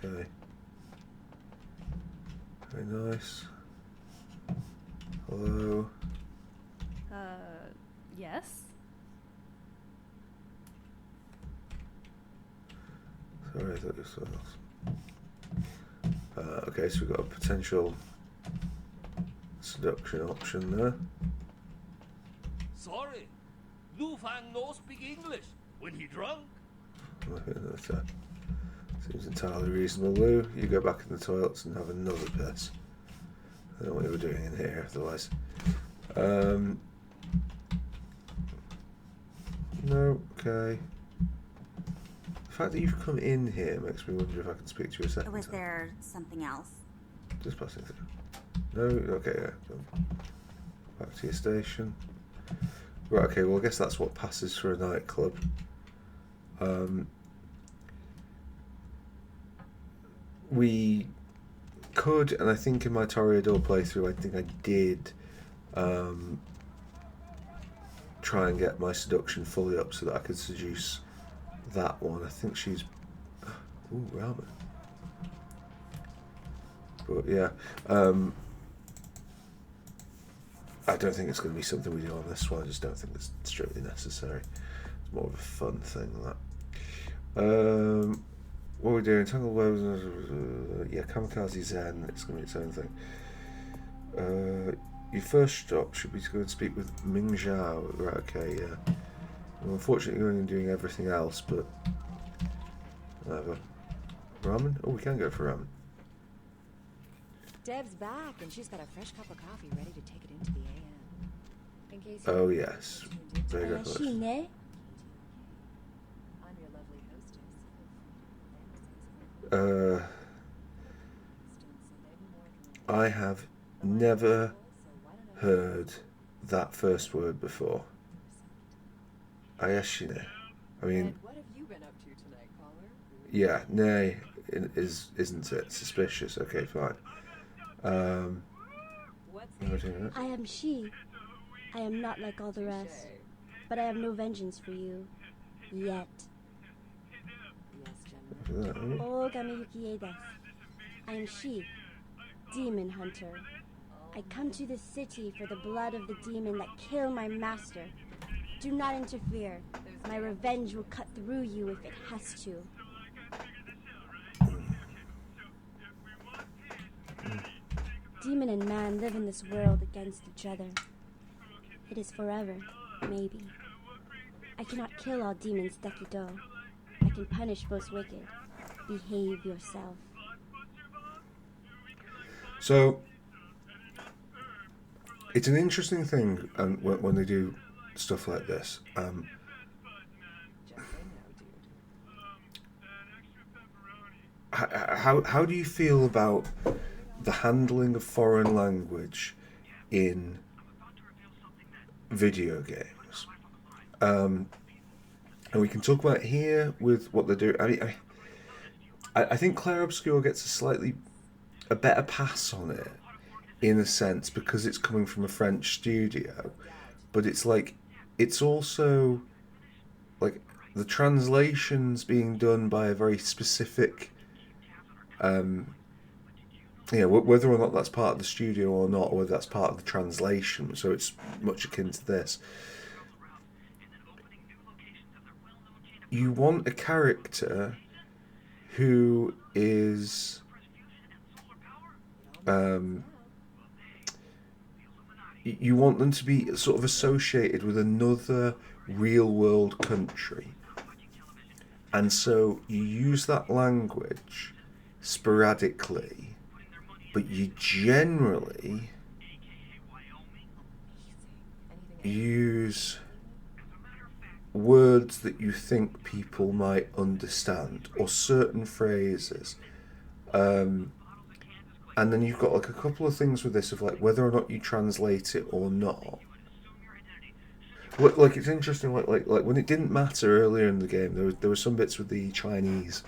Okay. Very nice. Hello. Yes? Sorry, I thought you saw else. Okay, so we've got a potential seduction option there. Sorry, Lu Fang no speak English when he drunk. I think that seems entirely reasonable, Lou. You go back in the toilets and have another piss. I don't know what you were doing in here otherwise. No, okay. The fact that you've come in here makes me wonder if I can speak to you a second Was time. there something else? Just passing through. No? Okay, yeah. Back to your station. Right, okay, well I guess that's what passes for a nightclub. We could, and I think in my Toreador playthrough, I think I did try and get my seduction fully up so that I could seduce that one. I think she's... Ooh, ramen. But yeah, I don't think it's going to be something we do on this one. I just don't think it's strictly necessary. It's more of a fun thing than that. What are we doing? Tangled Webs, yeah, Kamikaze Zen, it's going to be its own thing. Your first stop should be to go and speak with Ming Zhao. Right, okay, yeah. Well, unfortunately, you're only doing everything else, but whatever. Ramen? Oh, we can go for ramen. Deb's back, and she's got a fresh cup of coffee ready to take it into the AM. In case Oh, yes. Very good. Shine? I'm your lovely hostess. I have never heard that first word before. Ayashine. I mean, What have you been up to tonight, caller? yeah, nay, isn't it? Suspicious. Okay, fine. I am she. I am not like all the rest. But I have no vengeance for you. Yet. Oh, Gamiyuki desu. I am she. Demon hunter. I come to this city for the blood of the demon that killed my master. Do not interfere. My revenge will cut through you if it has to. Demon and man live in this world against each other. It is forever, maybe. I cannot kill all demons, Dekido. I can punish most wicked. Behave yourself. So, it's an interesting thing when they do stuff like this. how do you feel about the handling of foreign language in video games? And we can talk about here with what they're doing. I think Clair Obscur gets a better pass on it, in a sense, because it's coming from a French studio. But it's like, it's also like the translation's being done by a very specific, whether or not that's part of the studio or not, or whether that's part of the translation. So it's much akin to this. You want a character who is you want them to be sort of associated with another real world country, and so you use that language sporadically, but you generally use words that you think people might understand, or certain phrases, and then you've got like a couple of things with this of like whether or not you translate it or not. Like, it's interesting, like when it didn't matter earlier in the game, there were some bits with the Chinese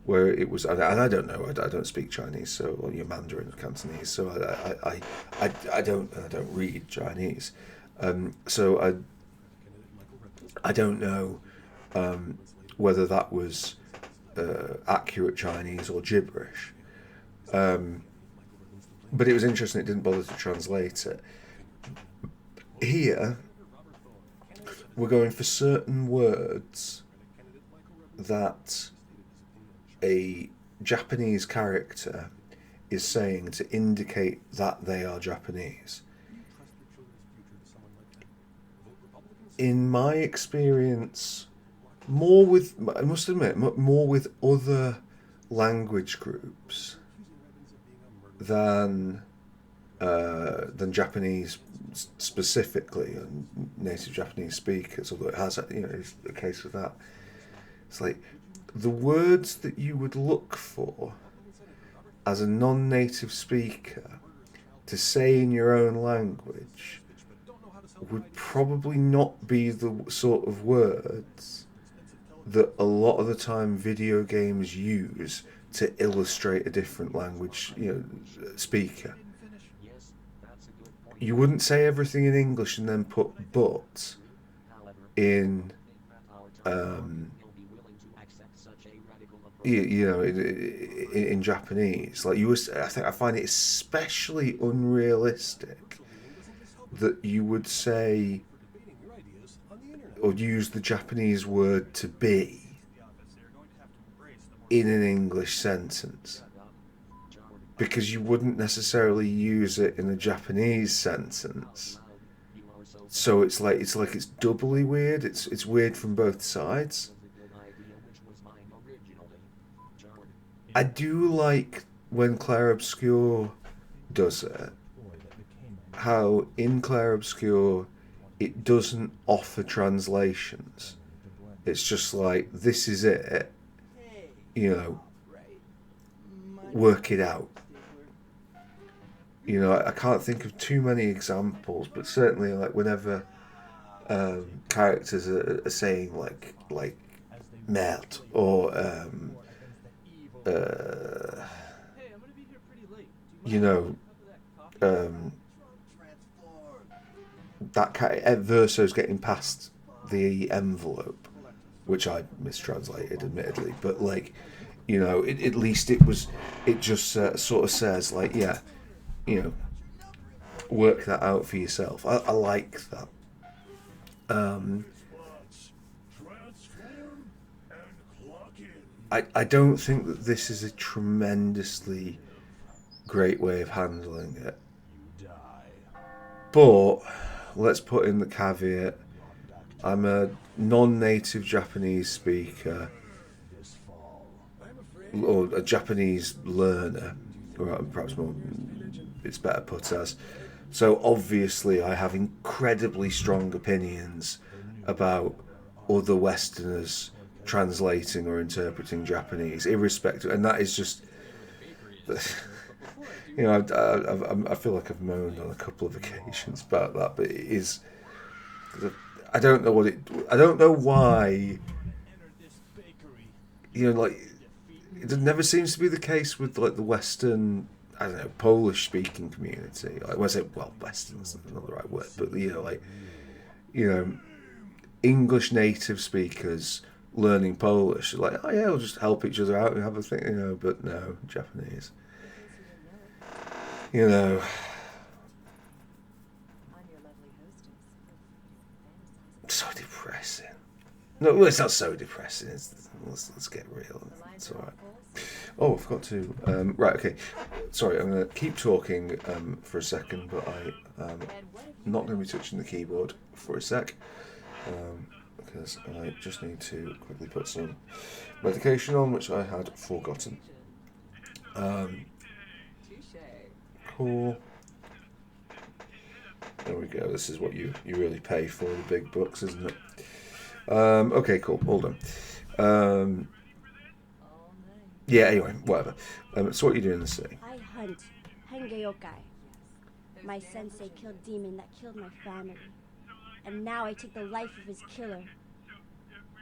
where it was, and I don't know, I don't speak Chinese, so, or Mandarin, Cantonese, so I don't read Chinese, so I don't know whether that was accurate Chinese or gibberish, but it was interesting it didn't bother to translate it. Here we're going for certain words that a Japanese character is saying to indicate that they are Japanese. In my experience, I must admit, more with other language groups than Japanese specifically, and native Japanese speakers, although it has, it's a case of that. It's like the words that you would look for as a non-native speaker to say in your own language would probably not be the sort of words that a lot of the time video games use to illustrate a different language, speaker. You wouldn't say everything in English and then put "but" in, in Japanese. Like I find it especially unrealistic that you would say or use the Japanese word "to be" in an English sentence, because you wouldn't necessarily use it in a Japanese sentence. So it's doubly weird. It's weird from both sides. I do like when Clair Obscur does it, how in Clair Obscur it doesn't offer translations. It's just like, this is it, work it out. I can't think of too many examples, but certainly like whenever characters are saying like merde or that Verso's getting past the envelope, which I mistranslated admittedly, but at least it just sort of says like, work that out for yourself. I like that. I don't think that this is a tremendously great way of handling it, but let's put in the caveat. I'm a non-native Japanese speaker, or a Japanese learner, or perhaps more, it's better put as. So obviously I have incredibly strong opinions about other Westerners translating or interpreting Japanese, irrespective, and that is just, you know, I feel like I've moaned on a couple of occasions about that, but it is, I don't know why, you know, like, it never seems to be the case with like the Western, I don't know, Polish speaking community. Like, Western's not the right word, but you know, like, you know, English native speakers learning Polish, like, oh yeah, we'll just help each other out and have a thing, you know. But no, Japanese, you know. So depressing. No, well, it's not so depressing. Let's get real. It's all right. Oh, I forgot to. Right, okay. Sorry, I'm going to keep talking for a second, but I'm not going to be touching the keyboard for a sec, because I just need to quickly put some medication on, which I had forgotten. Cool. There we go. This is what you really pay for, the big bucks, isn't it? Okay, cool. Hold on. Yeah, anyway, whatever. So what are you doing in the city? I hunt Hengeyokai. My sensei killed demon that killed my family. And now I take the life of his killer.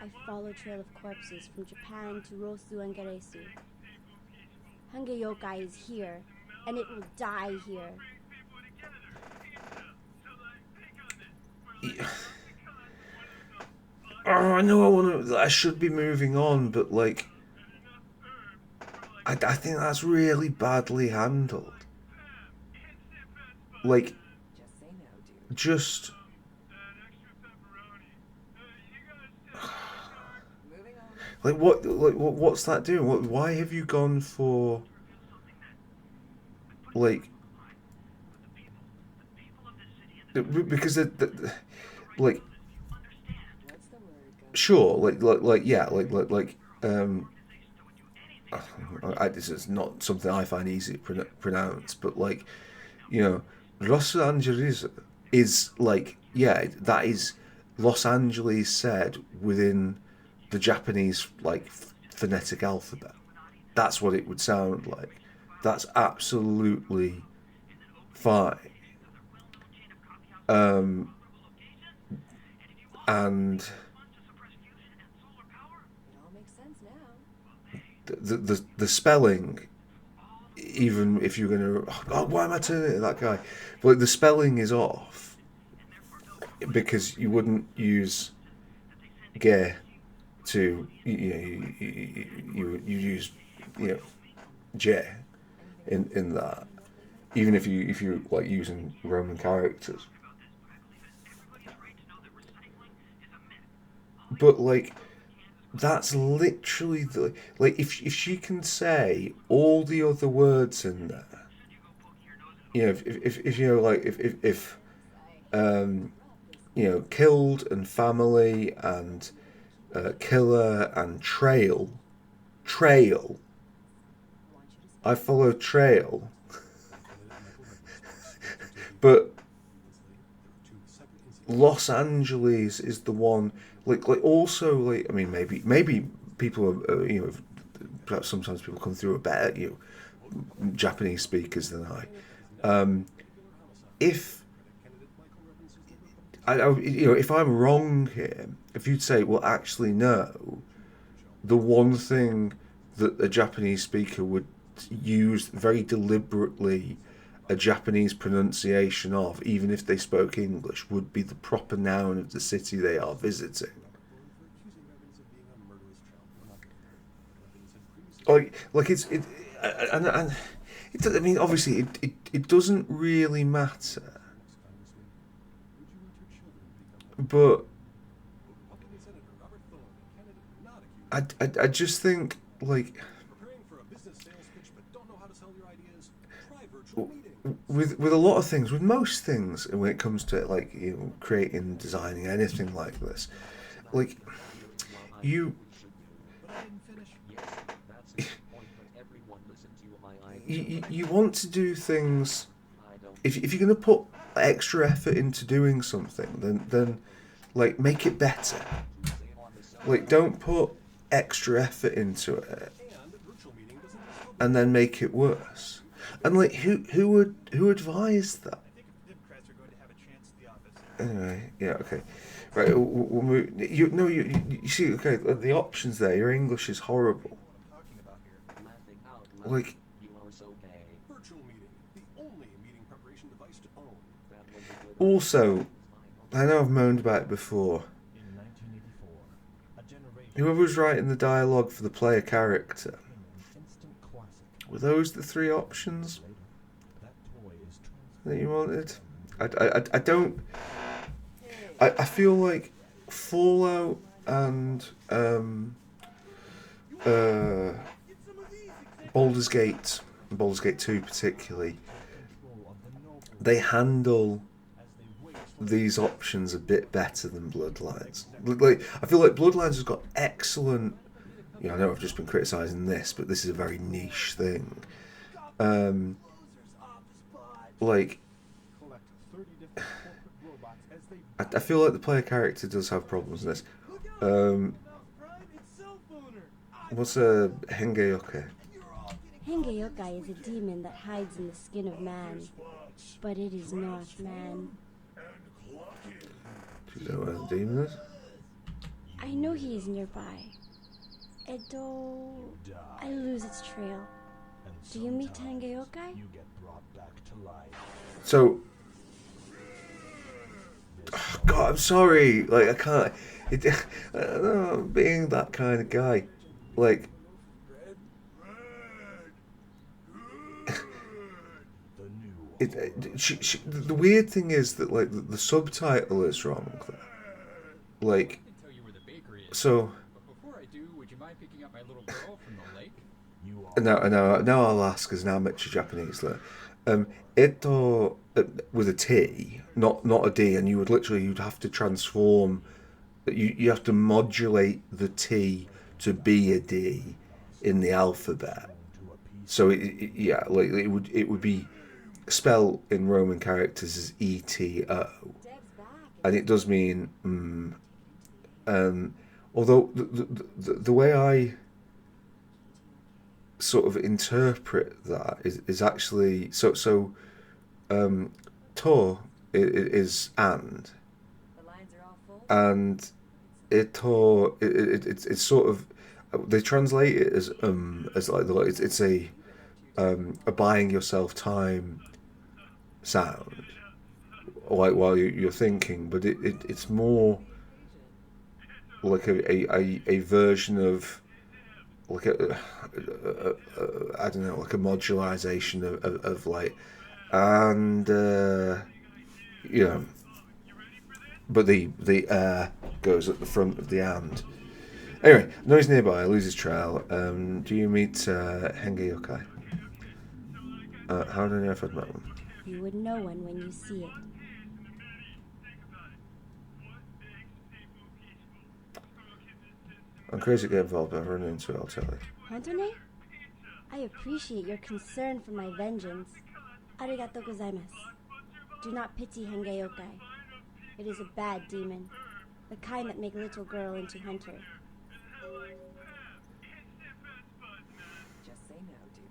I follow trail of corpses from Japan to Rosu and Geresu. Hengeyokai is here, and it will die here. Yeah. Oh, I know I should be moving on, but like, I think that's really badly handled. Like, just like what's that doing? Why have you gone for like? Because like, sure, like yeah, this is not something I find easy to pronounce, but like, you know, Los Angeles is like, yeah, that is Los Angeles said within the Japanese like phonetic alphabet. That's what it would sound like. That's absolutely fine. And the spelling, even if you're gonna, oh, why am I turning it to that guy? But the spelling is off because you wouldn't use "ge" to you use "j" in that, even if you're like using Roman characters. But like, that's literally the, like, if she can say all the other words in there, you know, if you know, like, if you know, killed and family and killer and trail, I follow trail, but Los Angeles is the one. Like also, like, I mean, maybe people are, you know, perhaps sometimes people come through a better, you know, Japanese speakers than I. If you know, if I'm wrong here, if you'd say, well, actually, no, the one thing that a Japanese speaker would use very deliberately a Japanese pronunciation of, even if they spoke English, would be the proper noun of the city they are visiting. Like it's it, and it, I mean, obviously, it doesn't really matter, but I just think, like, with a lot of things, with most things, when it comes to, like, you know, creating, designing anything like this, like, you want to do things. If you're going to put extra effort into doing something, then like, make it better. Like, don't put extra effort into it and then make it worse. And like, who advised that? Anyway, yeah, okay, right. We'll move. You see, okay, the options there. Your English is horrible. Like, also, I know I've moaned about it before. Whoever was writing the dialogue for the player character, were those the three options that you wanted? I don't. I feel like Fallout and Baldur's Gate 2 particularly, they handle these options a bit better than Bloodlines. Like, I feel like Bloodlines has got excellent. I know I've just been criticising this, but this is a very niche thing. Like, I feel like the player character does have problems in this. What's a Hengeyoke? Hengeyokai is a demon that hides in the skin of man, but it is not man. Do you know where the demon is? I know he is nearby. Edo... I lose its trail. Do you meet Hengeyokai? So... Oh, God, I'm sorry. Like, I can't... I don't know, I'm being that kind of guy. Like... the weird thing is that, like, the subtitle is wrong there. Like... So... Now I'll ask as an amateur Japanese there. Eto with a T, not a D, and you'd have to transform. You have to modulate the T to be a D in the alphabet. So it would be spelled in Roman characters as ETO, and it does mean although the way I sort of interpret that is actually so to is and it's sort of, they translate it as like it's a buying yourself time sound, like while you're thinking, but it's more like a version of like I don't know, like a modularization of like, and but the goes at the front of the and. Anyway, noise nearby, loses trail. Do you meet Hengeyokai? How do I know if I've met one? You would know one when you see it. I'm crazy to get involved, but I've run into it, I'll tell you. Antone? I appreciate your concern for my vengeance. Arigatou gozaimasu. Do not pity Hengeyokai. It is a bad demon, the kind that make little girl into hunter. Just say no, dude.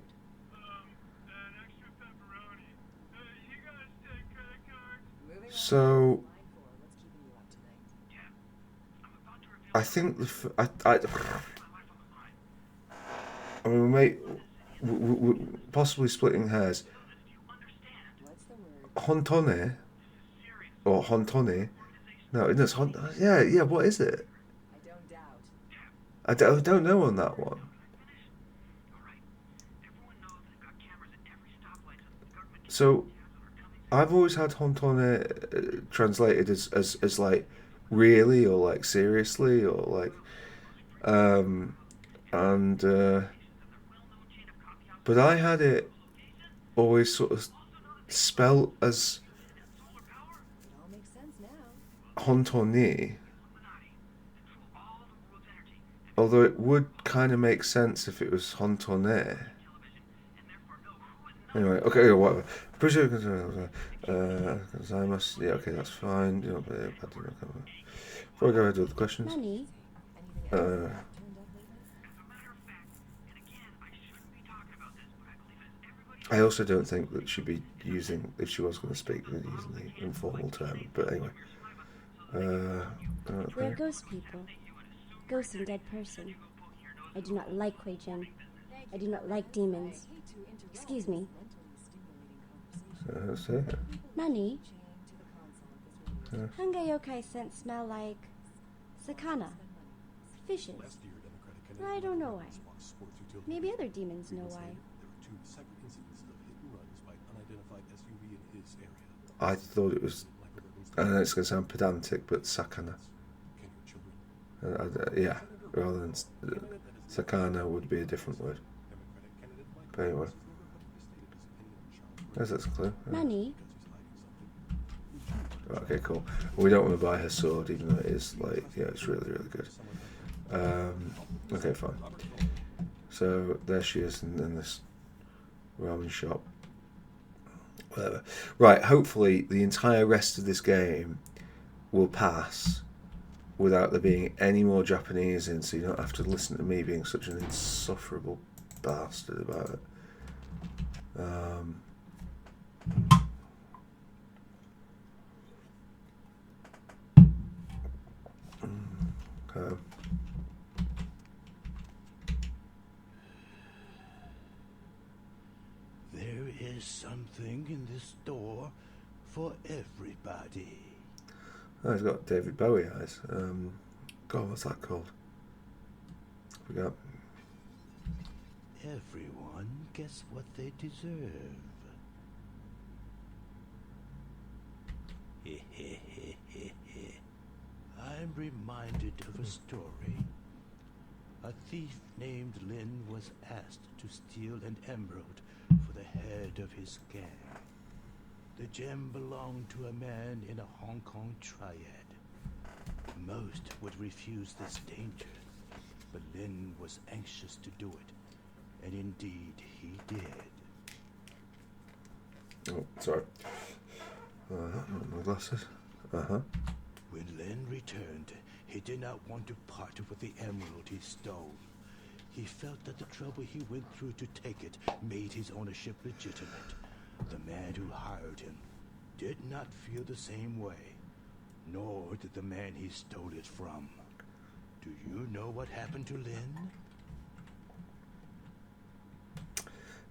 So, I think I mean, we possibly splitting hairs. Hontone or Hontone? No, it's yeah. What is it? I don't know on that one. So, I've always had Hontone translated as like really, or like seriously, or like but I had it always sort of spelt as Hontoni, although it would kind of make sense if it was Hontone. Anyway, okay, whatever. Appreciate it. I must. Yeah, okay, that's fine. Before I go ahead with the questions. Money? I also don't think that she'd be using, if she was going to speak, using the informal term. But anyway. They're ghost people. Ghost and dead person. I do not like Kuei Jin. I do not like demons. Excuse me. So, Nani? Hange yokai scent smell like sakana. Fishes. I don't know why. Maybe other demons know why. I thought it was, I know it's going to sound pedantic, but sakana. Yeah, rather than sakana would be a different word. But anyway. That's a clue. Nani? Okay, cool. Well, we don't want to buy her sword, even though it is, like, yeah, it's really, really good. Okay, fine. So, there she is in this ramen shop. Whatever. Right, hopefully the entire rest of this game will pass without there being any more Japanese in, so you don't have to listen to me being such an insufferable bastard about it. There is something in this store for everybody. Oh, he's got David Bowie eyes. God, what's that called? Forgot. Everyone gets what they deserve. I'm reminded of a story. A thief named Lin was asked to steal an emerald for the head of his gang. The gem belonged to a man in a Hong Kong triad. Most would refuse this danger, but Lin was anxious to do it, and indeed he did. Oh, sorry. My glasses. When Lin returned, he did not want to part with the emerald he stole. He felt that the trouble he went through to take it made his ownership legitimate. The man who hired him did not feel the same way, nor did the man he stole it from. Do you know what happened to Lin?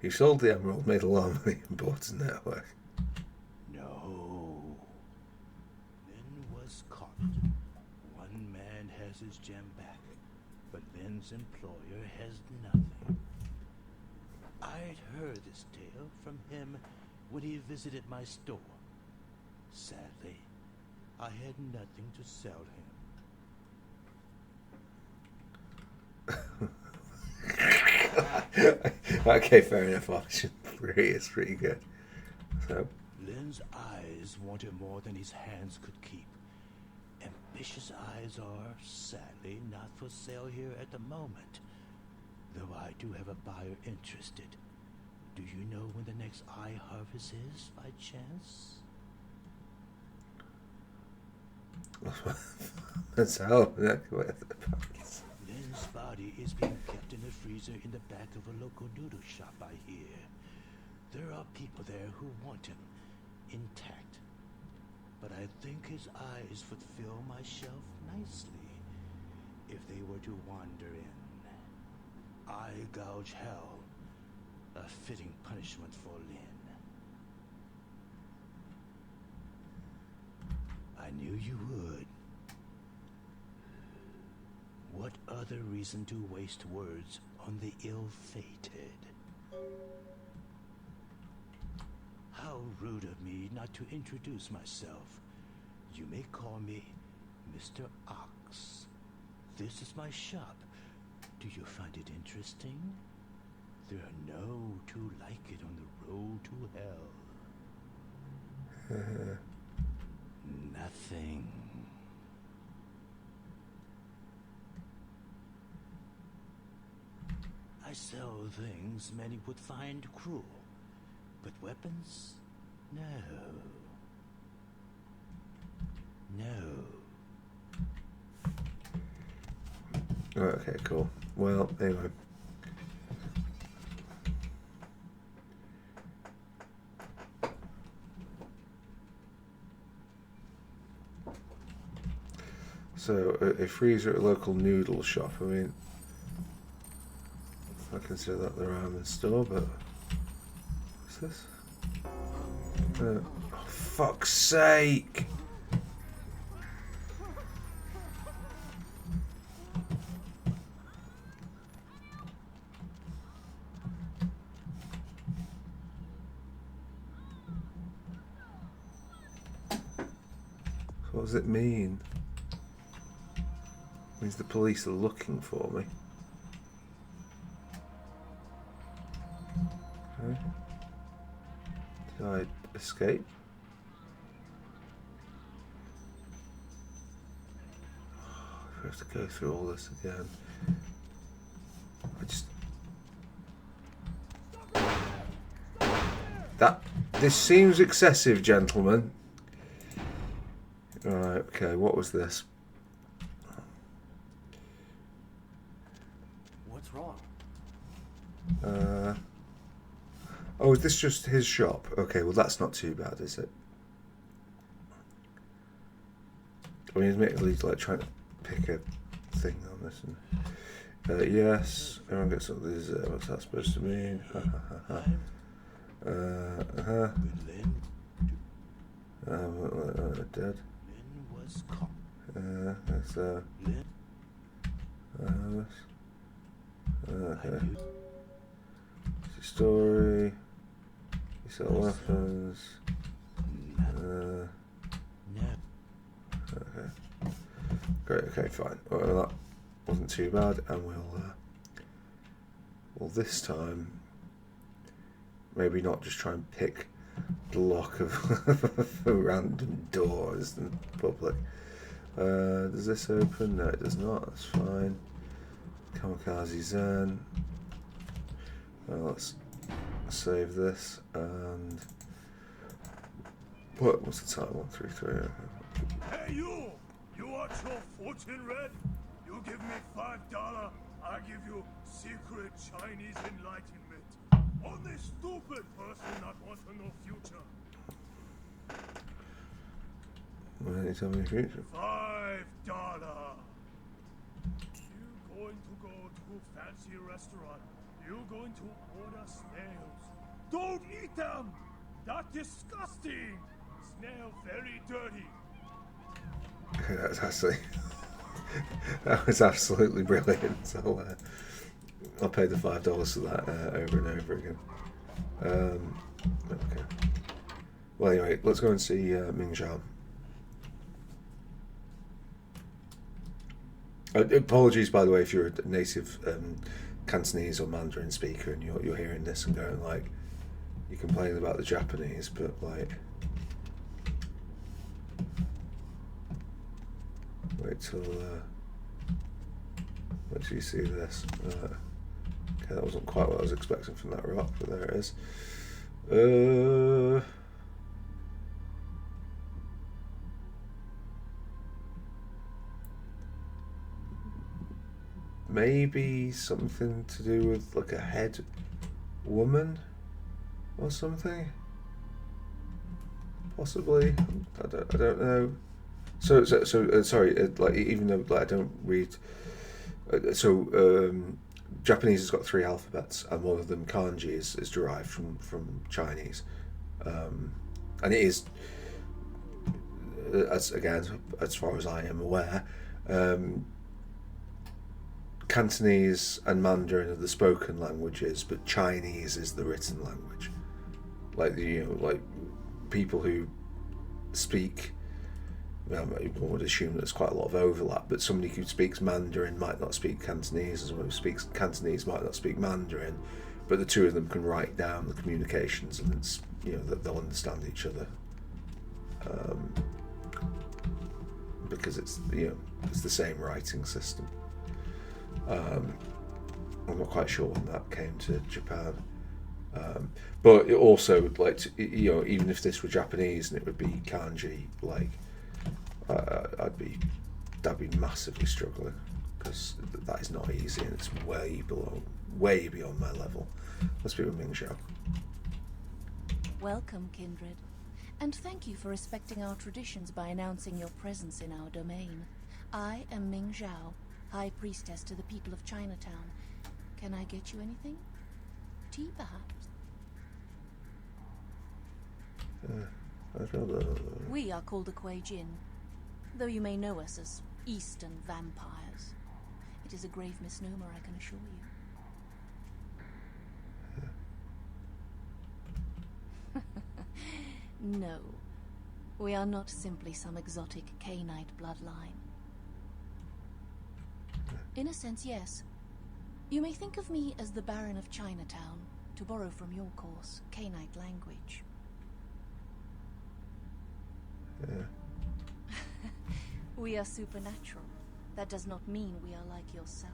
He sold the emerald, made a lot of money, and bought a network. No. Lin was caught. One man has his gem back, but Lin's employer has nothing. I'd heard this tale from him when he visited my store. Sadly, I had nothing to sell him. Okay, fair enough. Option 3 is pretty good. So, Lin's eyes wanted more than his hands could keep. Ambitious eyes are, sadly, not for sale here at the moment. Though I do have a buyer interested. Do you know when the next eye harvest is, by chance? that's how. Lin's body is being kept in a freezer in the back of a local noodle shop, I hear. There are people there who want him intact. But I think his eyes would fill my shelf nicely if they were to wander in. Eye gouge hell, a fitting punishment for Lin. I knew you would. What other reason to waste words on the ill-fated? How rude of me not to introduce myself. You may call me Mr. Ox. This is my shop. Do you find it interesting? There are no two like it on the road to hell. Nothing. I sell things many would find cruel, but weapons? No. No. Okay, cool. Well, anyway. So, a freezer at a local noodle shop. I mean, I consider that the ramen store, but what's this? Oh, fuck's sake! What does it mean? It means the police are looking for me. Okay. Did I escape? I have to go through all this again. This seems excessive, gentlemen. Alright, okay, what was this? What's wrong? Oh, is this just his shop? Okay, well that's not too bad, is it? I mean, admittedly, he's like trying to pick a thing on this. And, yes, everyone gets up this. What's that supposed to mean? Dead. Was caught. That's okay. Story. You sell weapons. Okay. Great. Okay, fine. Well, that wasn't too bad, and we'll this time maybe not just try and pick the lock of random doors in public. Does this open? No, it does not. That's fine. Kamikaze Zen. Let's save this and what's the time? 133. Hey you! You want your fortune read? You give me $5, I give you secret Chinese enlightenment. Only stupid person not want to know future. Why didn't you tell me the future? $5. You going to go to fancy restaurant? You going to order snails? Don't eat them! That's disgusting! Snail very dirty. That's actually that was absolutely brilliant. So I'll pay the $5 for that over and over again. Okay. Well, anyway, let's go and see Ming Xiao. Apologies, by the way, if you're a native Cantonese or Mandarin speaker and you're hearing this and going like, you're complaining about the Japanese, but like, wait till you see this. Okay, that wasn't quite what I was expecting from that rock, but there it is. Maybe something to do with like a head woman or something. Possibly. I don't know. So sorry. Like even though like I don't read. Japanese has got 3 alphabets, and one of them kanji is derived from Chinese, and it is as far as I am aware. Cantonese and Mandarin are the spoken languages, but Chinese is the written language. Like like people who speak, one would assume there's quite a lot of overlap, but somebody who speaks Mandarin might not speak Cantonese, and someone who speaks Cantonese might not speak Mandarin, but the two of them can write down the communications, and it's that they'll understand each other, because it's it's the same writing system. I'm not quite sure when that came to Japan, but it also even if this were Japanese and it would be kanji, like I'd be massively struggling, because that is not easy and it's way beyond my level. Let's be with Ming Xiao. Welcome, kindred, and thank you for respecting our traditions by announcing your presence in our domain. I am Ming Zhao, High Priestess to the people of Chinatown. Can I get you anything? Tea, perhaps? I don't know. We are called the Kuei Jin, though you may know us as Eastern vampires. It is a grave misnomer, I can assure you. No, we are not simply some exotic Cainite bloodline. In a sense, yes. You may think of me as the Baron of Chinatown, to borrow from your course, Cainite language. We are supernatural. That does not mean we are like yourself.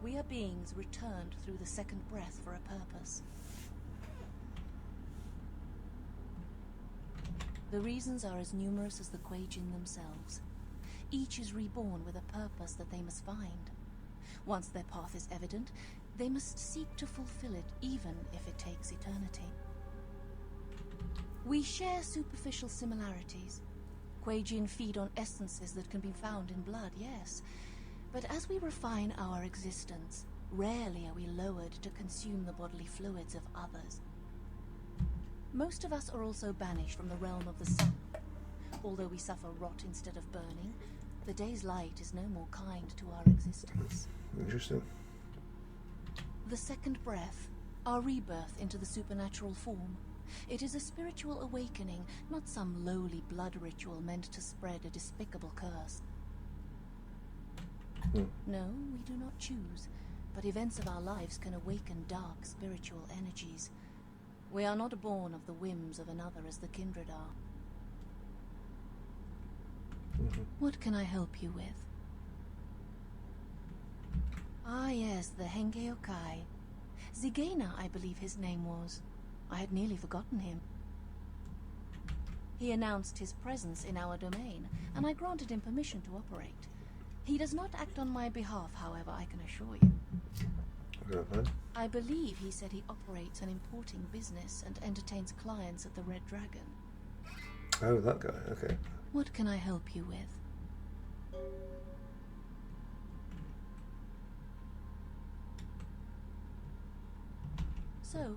We are beings returned through the second breath for a purpose. The reasons are as numerous as the Kuei Jin themselves. Each is reborn with a purpose that they must find. Once their path is evident, they must seek to fulfill it, even if it takes eternity. We share superficial similarities. Kuei Jin feed on essences that can be found in blood, yes. But as we refine our existence, rarely are we lowered to consume the bodily fluids of others. Most of us are also banished from the realm of the sun. Although we suffer rot instead of burning, the day's light is no more kind to our existence. Interesting. The second breath, our rebirth into the supernatural form. It is a spiritual awakening, not some lowly blood ritual meant to spread a despicable curse. No, we do not choose, but events of our lives can awaken dark spiritual energies. We are not born of the whims of another as the kindred are. What can I help you with? Ah yes, the Henge Yokai. Zigena, I believe his name was. I had nearly forgotten him. He announced his presence in our domain, and I granted him permission to operate. He does not act on my behalf, however, I can assure you. Okay. I believe he said he operates an importing business and entertains clients at the Red Dragon. Oh, that guy, okay. What can I help you with? So,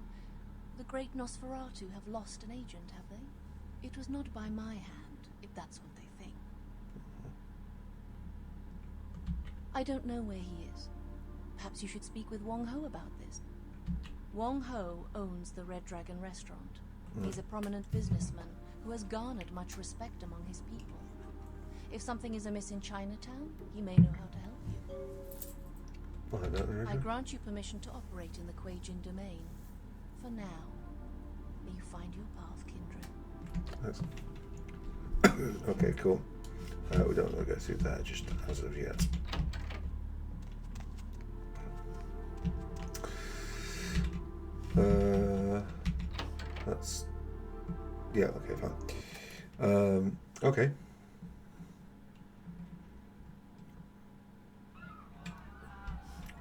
the great Nosferatu have lost an agent, have they? It was not by my hand, if that's what they think. I don't know where he is. Perhaps you should speak with Wong Ho about this. Wong Ho owns the Red Dragon restaurant. He's a prominent businessman who has garnered much respect among his people. If something is amiss in Chinatown, he may know how to help you. Well, I don't know. I grant you permission to operate in the Kuei Jin domain. For now, may you find your path, kindred. That's... okay, cool. We don't want to go through that just as of yet. That's... yeah, okay, fine. Okay.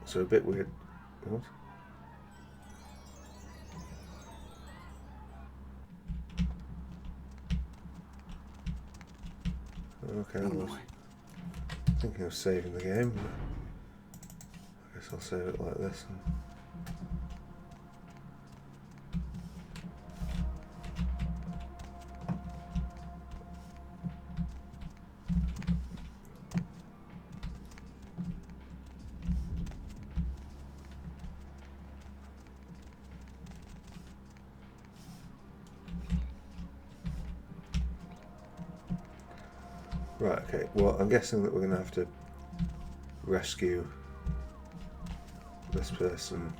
So a bit weird. What? Okay, I was thinking of saving the game, but I guess I'll save it like this. Right, okay, well, I'm guessing that we're going to have to rescue this person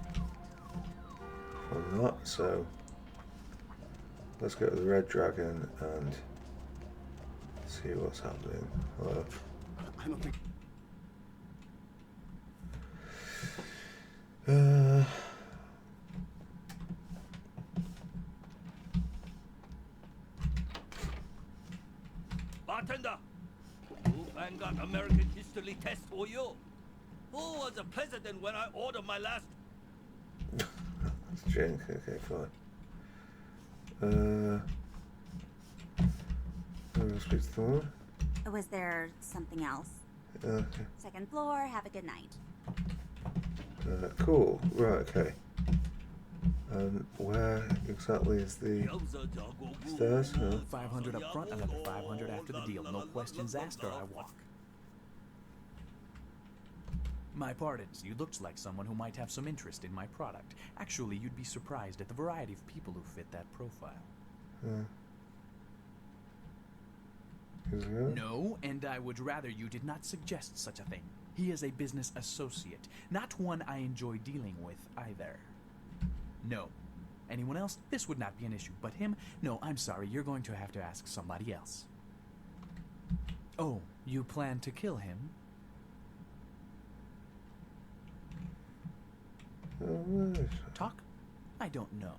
from that, so let's go to the Red Dragon and see what's happening. I don't think... Bartender! Who got American history test for you? Who was the president when I ordered my last? Drink, okay, fine. Speak to the woman. Was there something else? Okay. Second floor, have a good night. Cool. Right, okay. Where exactly is the stairs? 500 up front, another 500 after the deal. No questions asked or I walk. My pardons, you looked like someone who might have some interest in my product. Actually, you'd be surprised at the variety of people who fit that profile. No, and I would rather you did not suggest such a thing. He is a business associate, not one I enjoy dealing with either. No. Anyone else? This would not be an issue, but him? No, I'm sorry, you're going to have to ask somebody else. Oh, you plan to kill him? Talk? I don't know.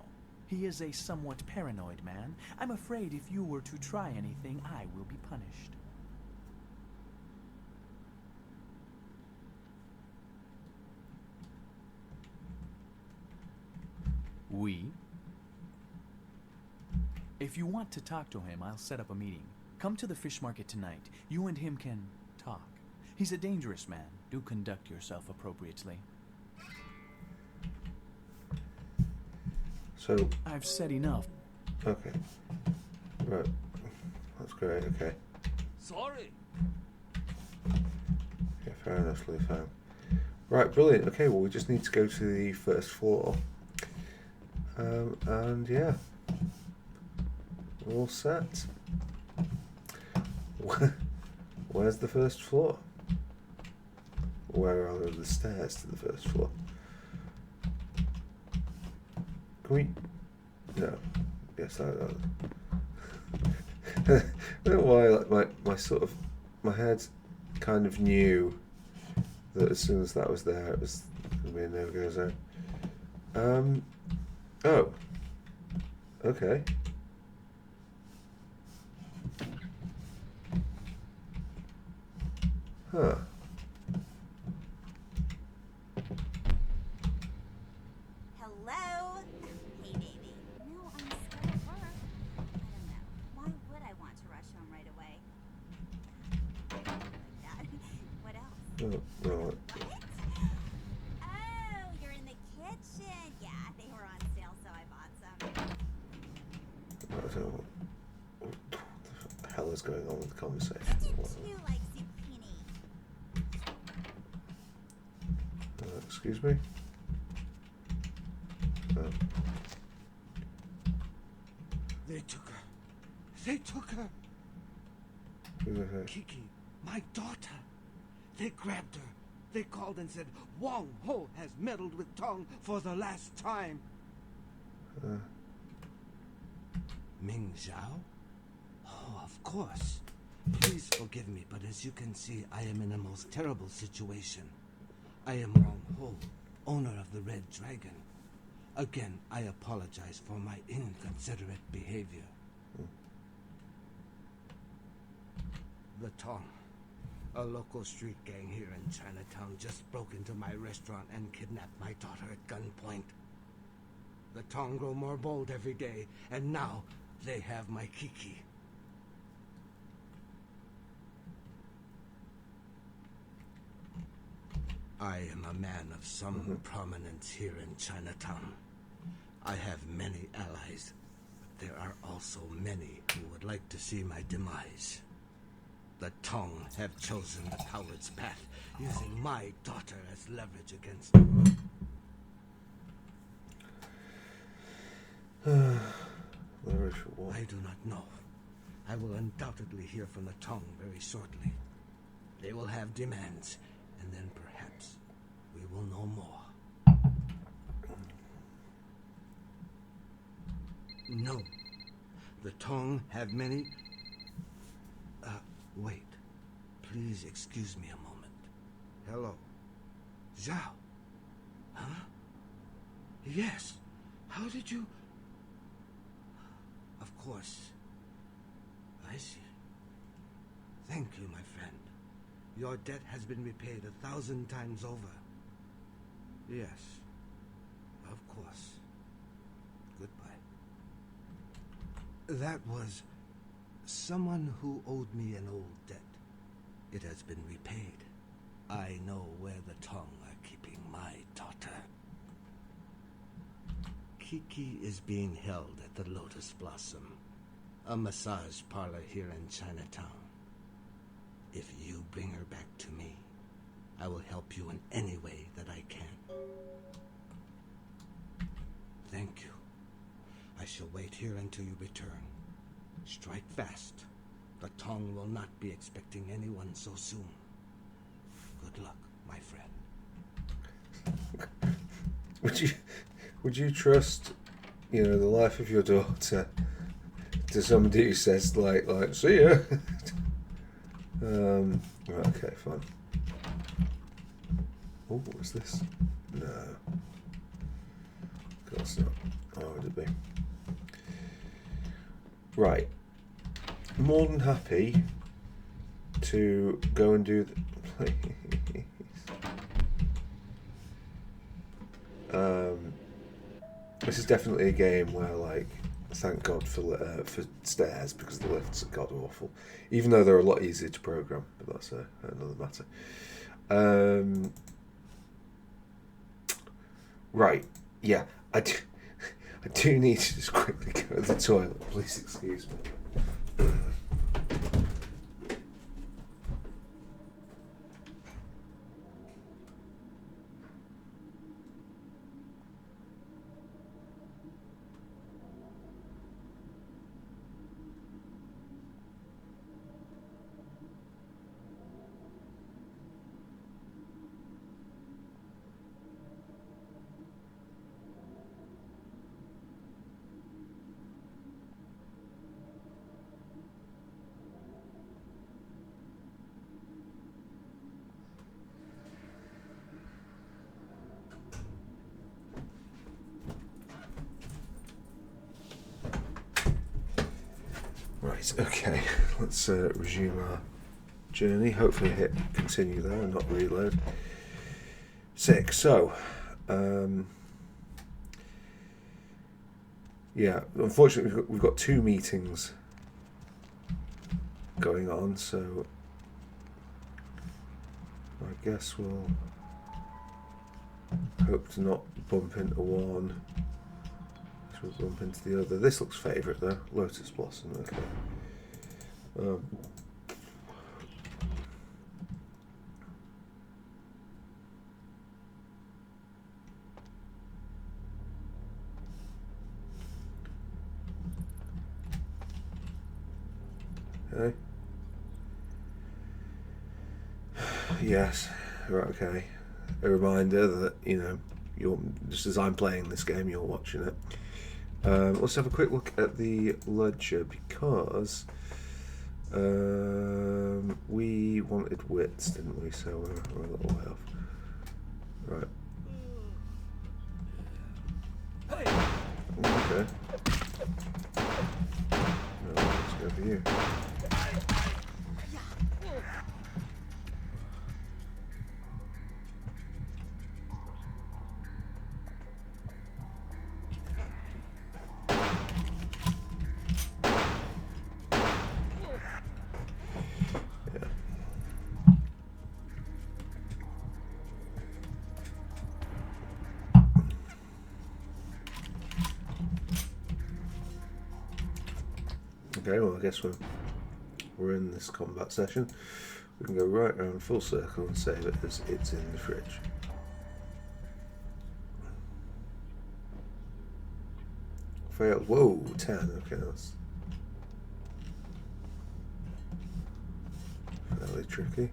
He is a somewhat paranoid man. I'm afraid if you were to try anything, I will be punished. We? If you want to talk to him, I'll set up a meeting. Come to the fish market tonight. You and him can talk. He's a dangerous man. Do conduct yourself appropriately. So I've said enough. Okay. Right. That's great, okay. Sorry. Yeah, fair enough, Lou fan. Right, brilliant. Okay, well we just need to go to the first floor. And yeah. We're all set. Where's the first floor? Where are the stairs to the first floor? Can we? No. Yes, I don't know why. Like my sort of my head kind of knew that as soon as that was there, it was gonna be a no-go zone. Oh. Okay. Huh. Hello? Hey, baby. No, I'm still at work. I don't know. Why would I want to rush home right away? Like that. What else? Oh, no. What? Oh, you're in the kitchen. Yeah, they were on sale, so I bought some. I don't know what the hell is going on with the conversation. I do too like zucchini. Excuse me? They took her. They took her. Who's that? Kiki, my daughter. They grabbed her. They called and said, Wang Ho has meddled with Tong for the last time. Ming Zhao? Oh, of course. Please forgive me, but as you can see, I am in a most terrible situation. I am Wang Ho, owner of the Red Dragon. Again, I apologize for my inconsiderate behavior. The Tong, a local street gang here in Chinatown, just broke into my restaurant and kidnapped my daughter at gunpoint. The Tong grow more bold every day, and now they have my Kiki. I am a man of some prominence here in Chinatown. I have many allies, but there are also many who would like to see my demise. The Tong have chosen the coward's path, using my daughter as leverage against me. I do not know. I will undoubtedly hear from the Tong very shortly. They will have demands, and then perhaps we will know more. No. The Tong have many... wait. Please excuse me a moment. Hello. Zhao. Huh? Yes. How did you... Of course. I see. Thank you, my friend. Your debt has been repaid 1,000 times over. Yes. Of course. Goodbye. That was someone who owed me an old debt. It has been repaid. I know where the Tong are keeping my daughter. Kiki is being held at the Lotus Blossom, a massage parlor here in Chinatown. If you bring her back to me, I will help you in any way that I can. Thank you. I shall wait here until you return. Strike fast. The Tong will not be expecting anyone so soon. Good luck, my friend. Would you trust, the life of your daughter to somebody who says like see ya? Right, okay, fine. Oh, what's this? No, of course not. How would it be? Right. More than happy to go and do the please. This is definitely a game where, like, thank God for stairs, because the lifts are god awful. Even though they're a lot easier to program, but that's another matter. Right, yeah, I do need to just quickly go to the toilet. Please excuse me. Right, okay, let's resume our journey. Hopefully hit continue there and not reload. 6, so, yeah, unfortunately we've got 2 meetings going on, so I guess we'll hope to not bump into one. We'll bump into the other. This looks favourite though. Lotus Blossom, okay. Okay. Yes, right, okay. A reminder that, you're just as I'm playing this game, you're watching it. Let's have a quick look at the ledger, because we wanted wits, didn't we? So we're a little way off. Right. Okay. No, let's go for you. Okay, well, I guess we're in this combat session. We can go right around full circle and save it as it's in the fridge. Failed. Whoa, 10. Okay, that's fairly tricky.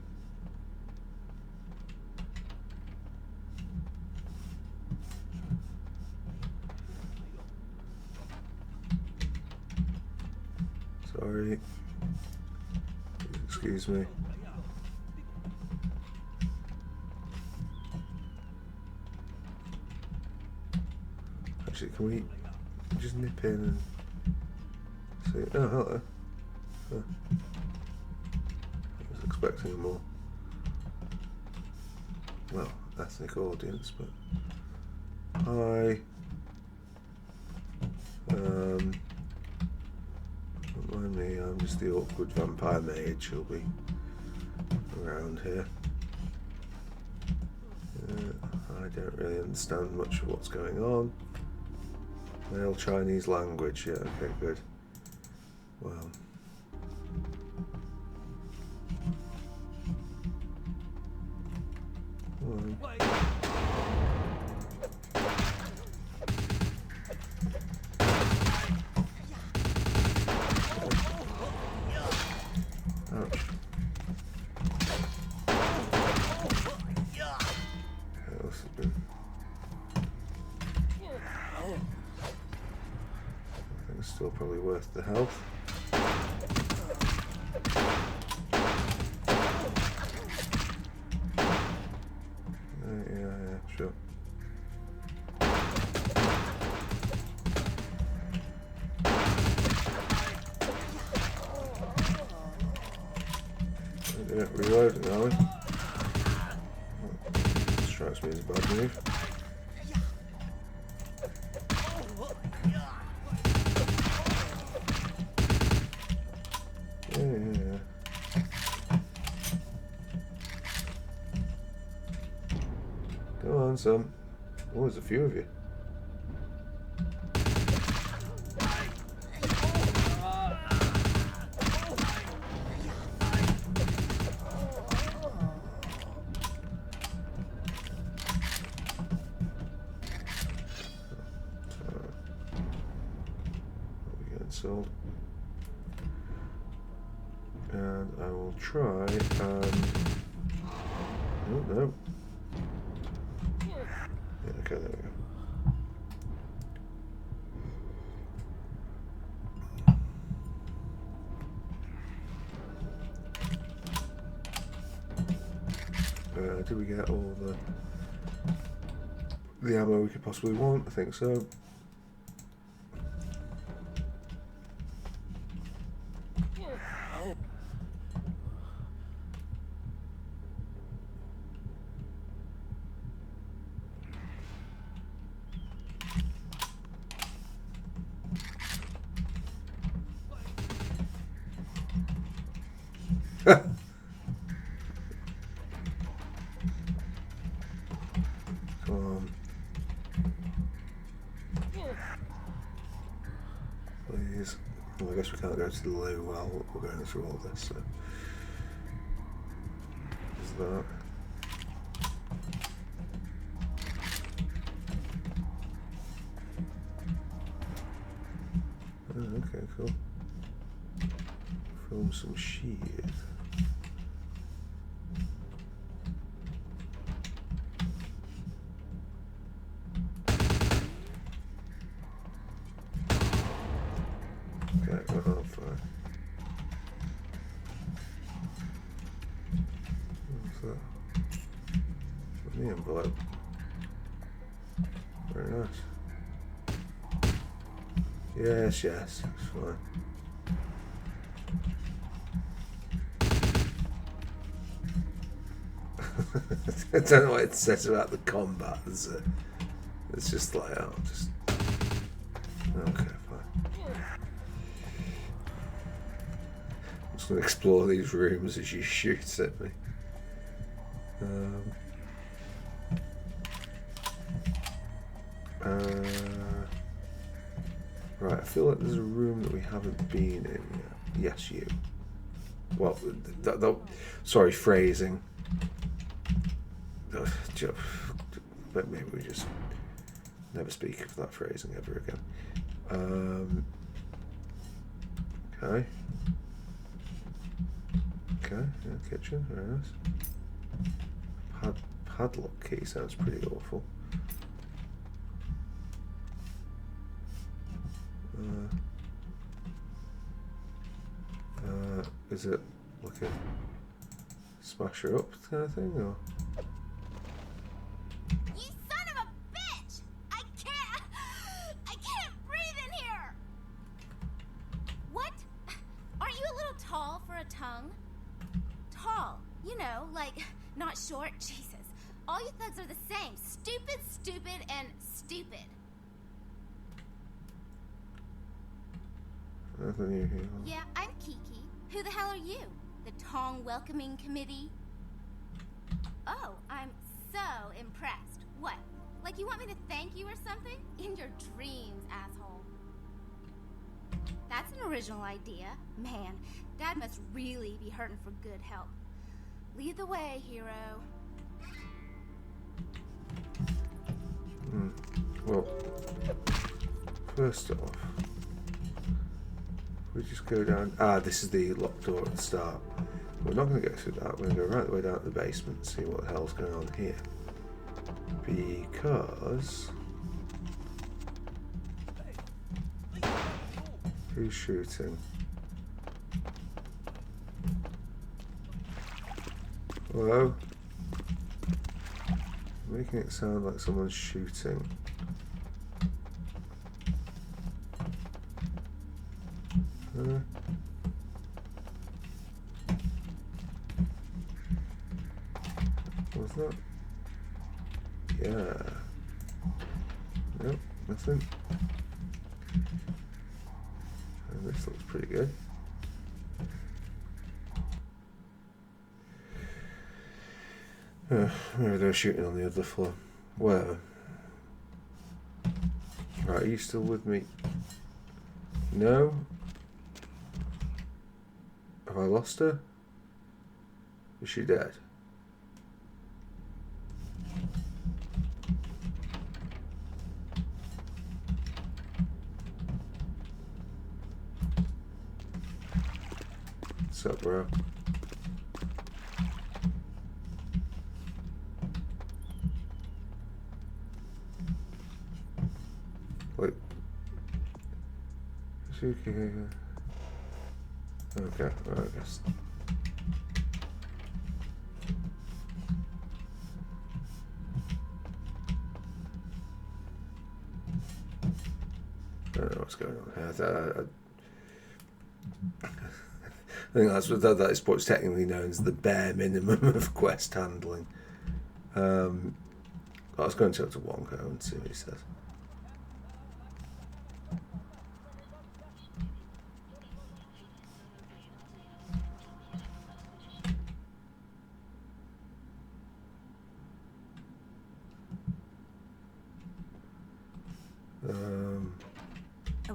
Sorry. Excuse me. Actually, can we just nip in and see? Oh, hello. Oh. I was expecting more, well, ethnic audience, but hi. Don't mind me, I'm just the awkward vampire mage. She'll be around here. I don't really understand much of what's going on. Male Chinese language, yeah, okay, good. Well. Ouch. I think it's still probably worth the health. Yeah, sure. Yeah, reloading, are we? Strikes me as a bad move. Yeah. Go on, son. Oh, there's a few of you. Sold. And I will try and... Oh, no. Yeah, okay, there we go. Did we get all the ammo we could possibly want? I think so. Please. Well, I guess we can't go to the loo while we're going through all this, so. Is that. Oh, okay, cool. Film some sheath. Okay, oh, fine. What's that? The envelope. Very nice. Yes, it's fine. I don't know what it says about the combat. It's just like, oh, just... Okay, fine. I'm just going to explore these rooms as you shoot at me. Right, I feel like there's a room that we haven't been in yet. Yes, you. Well, sorry, phrasing. But maybe we just never speak of that phrasing ever again. Okay. Okay, yeah, kitchen, very nice. Padlock key sounds pretty awful. Is it like a smash her up kind of thing, or? You son of a bitch! I can't breathe in here! What? Aren't you a little tall for a tongue? Tall, you know, like, not short. Jesus. All you thugs are the same. Stupid, stupid, and stupid. Nothing new here. Yeah, I'm Kiki. Who the hell are you? The Tong Welcoming Committee? impressed. What? Like you want me to thank you or something? In your dreams, asshole. That's an original idea. Man, Dad must really be hurting for good help. Lead the way, hero. Well, first off, we just go down. This is the locked door at the start. We're not going to go through that. We're going to go right the way down to the basement and see what the hell's going on here. Because... who's shooting? Hello? Making it sound like someone's shooting. What's that? Yeah. Nope, nothing. And this looks pretty good. Maybe they're shooting on the other floor. Whatever. Right, are you still with me? No? Have I lost her? Is she dead? What's up, bro? Wait. Okay, well, I guess. I don't know what's going on here. I think that's what that is what's technically known as the bare minimum of quest handling. Let's go and talk to Wonko and see what he says.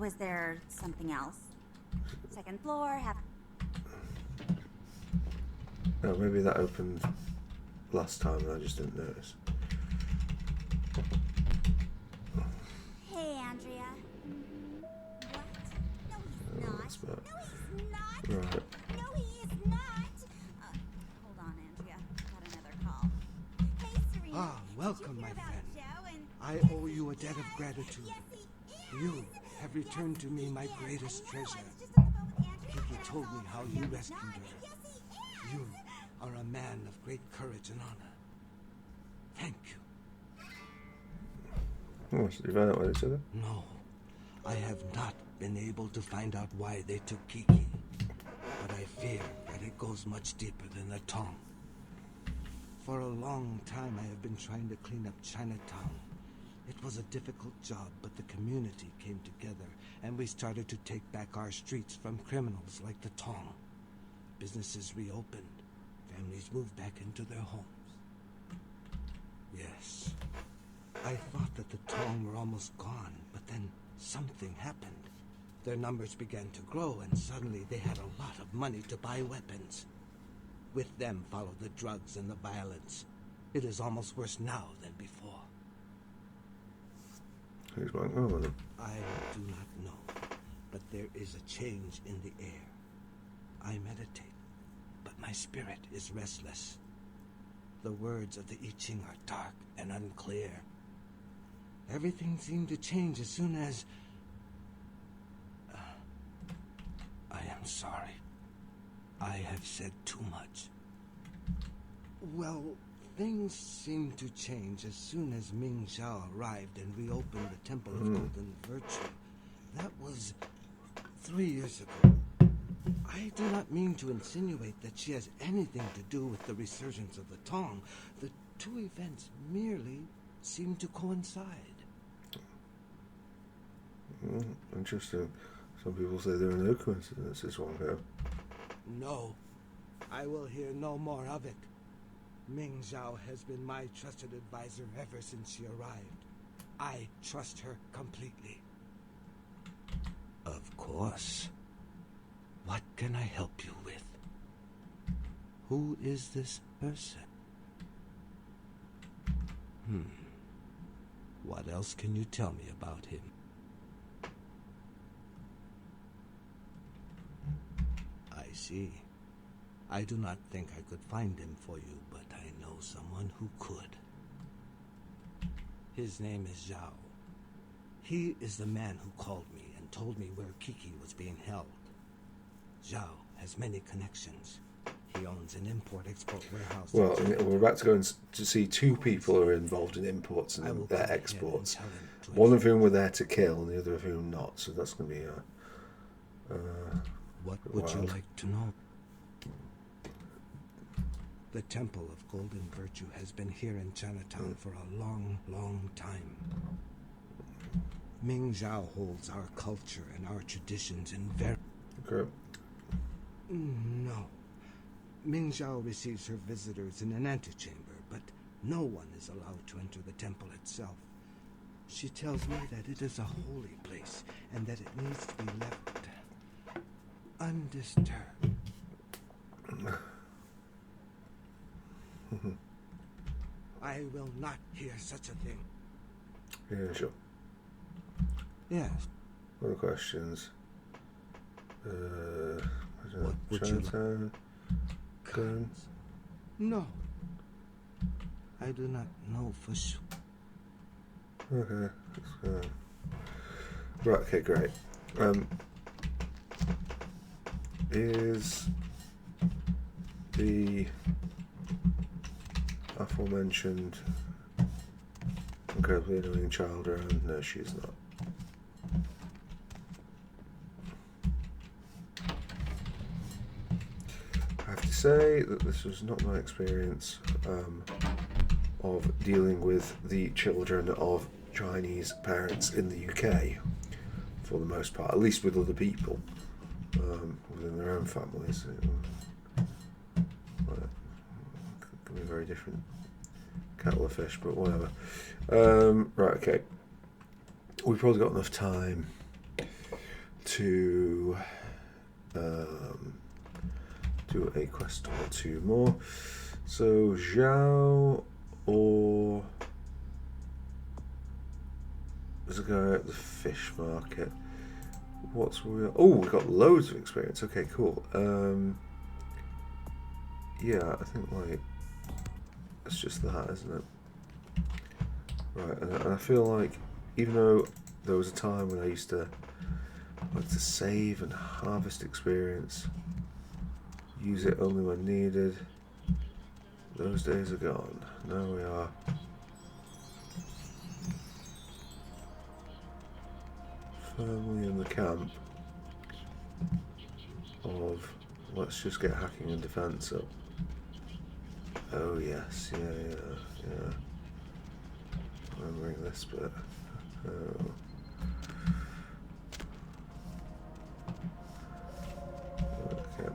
Was there something else? Second floor, have... Oh, maybe that opened last time and I just didn't notice. Hey, Andrea. What? No, he's not. That's about... No, he's not. Right. No, he is not. Hold on, Andrea. Got another call. Hey, Serena. Welcome, my friend. I owe you a debt of gratitude. You have returned to me my greatest treasure. People told me how you rescued her. You are a man of great courage and honor. Thank you. Oh, so you found out why they said that? No, I have not been able to find out why they took Kiki. But I fear that it goes much deeper than the Tong. For a long time I have been trying to clean up Chinatown. It was a difficult job, but the community came together, and we started to take back our streets from criminals like the Tong. Businesses reopened. Families moved back into their homes. Yes, I thought that the Tong were almost gone, but then something happened. Their numbers began to grow, and suddenly they had a lot of money to buy weapons. With them followed the drugs and the violence. It is almost worse now than before. Who's going on with him? I do not know, but there is a change in the air. I meditate, but my spirit is restless. The words of the I Ching are dark and unclear. Everything seemed to change as soon as... I am sorry. I have said too much. Well, things seemed to change as soon as Ming Xiao arrived and reopened the Temple of Golden Virtue. That was 3 years ago. I do not mean to insinuate that she has anything to do with the resurgence of the Tong. The two events merely seem to coincide. Interesting. Some people say there are no coincidences, Wonko. No, I will hear no more of it. Ming Zhao has been my trusted advisor ever since she arrived. I trust her completely. Of course. What can I help you with? Who is this person? What else can you tell me about him? I see. I do not think I could find him for you, but I know someone who could. His name is Zhao. He is the man who called me and told me where Kiki was being held. Zhao has many connections. He owns an import-export warehouse. Well, we're about to go and to see two people who are involved in imports and their exports. One of whom were there to kill, and the other of whom not. So that's going to be what would you like to know? The Temple of Golden Virtue has been here in Chinatown for a long, long time. Ming Zhao holds our culture and our traditions in very... Okay. No. Ming Zhao receives her visitors in an antechamber, but no one is allowed to enter the temple itself. She tells me that it is a holy place and that it needs to be left undisturbed. I will not hear such a thing. Yeah, sure. Yes. Other questions? What would you like? Guns? No. I do not know for sure. Okay. Right, okay, great. Is the aforementioned incredibly annoying child around? No, she is not. I have to say that this was not my experience of dealing with the children of Chinese parents in the UK, for the most part, at least with other people within their own families. It can be a very different kettle of fish, but whatever. Right, okay. We've probably got enough time to do a quest or two more. So Zhao or there's a guy at the fish market. What's real? Oh, we've got loads of experience. Okay, cool. Yeah, I think like it's just that, isn't it? Right, and I feel like even though there was a time when I used to like to save and harvest experience, use it only when needed, those days are gone. Now we are firmly in the camp of let's just get hacking and defense up. Oh yes, yeah. Remembering this bit. Oh. Okay.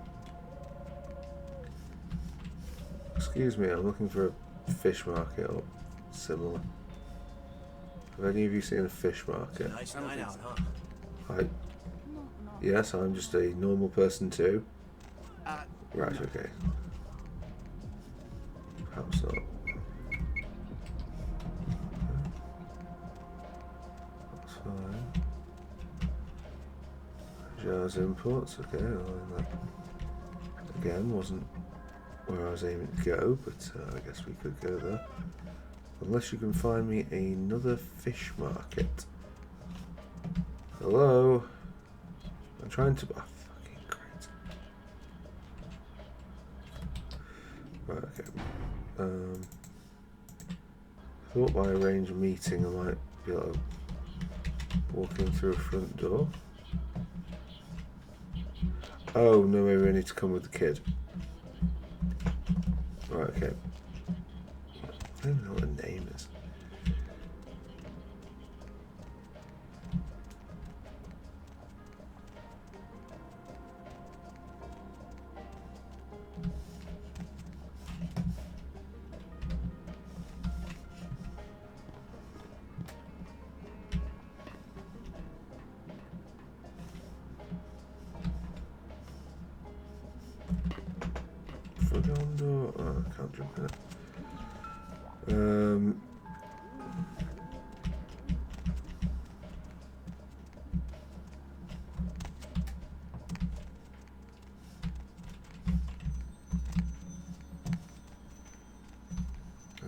Excuse me, I'm looking for a fish market or similar. Have any of you seen a fish market? Nice night out, huh? Yes, I'm just a normal person too. Right, okay. Perhaps not. That's fine. Zhao's imports, okay. Well, that again wasn't where I was aiming to go, but I guess we could go there. Unless you can find me another fish market. Hello? I'm trying to... Oh, fucking great. Right, okay. I thought by arrange a meeting I might be able to walk in through a front door. Oh, no, maybe I need to come with the kid. Right, okay. I don't even know what her name is. on door. Oh, I can't jump in it.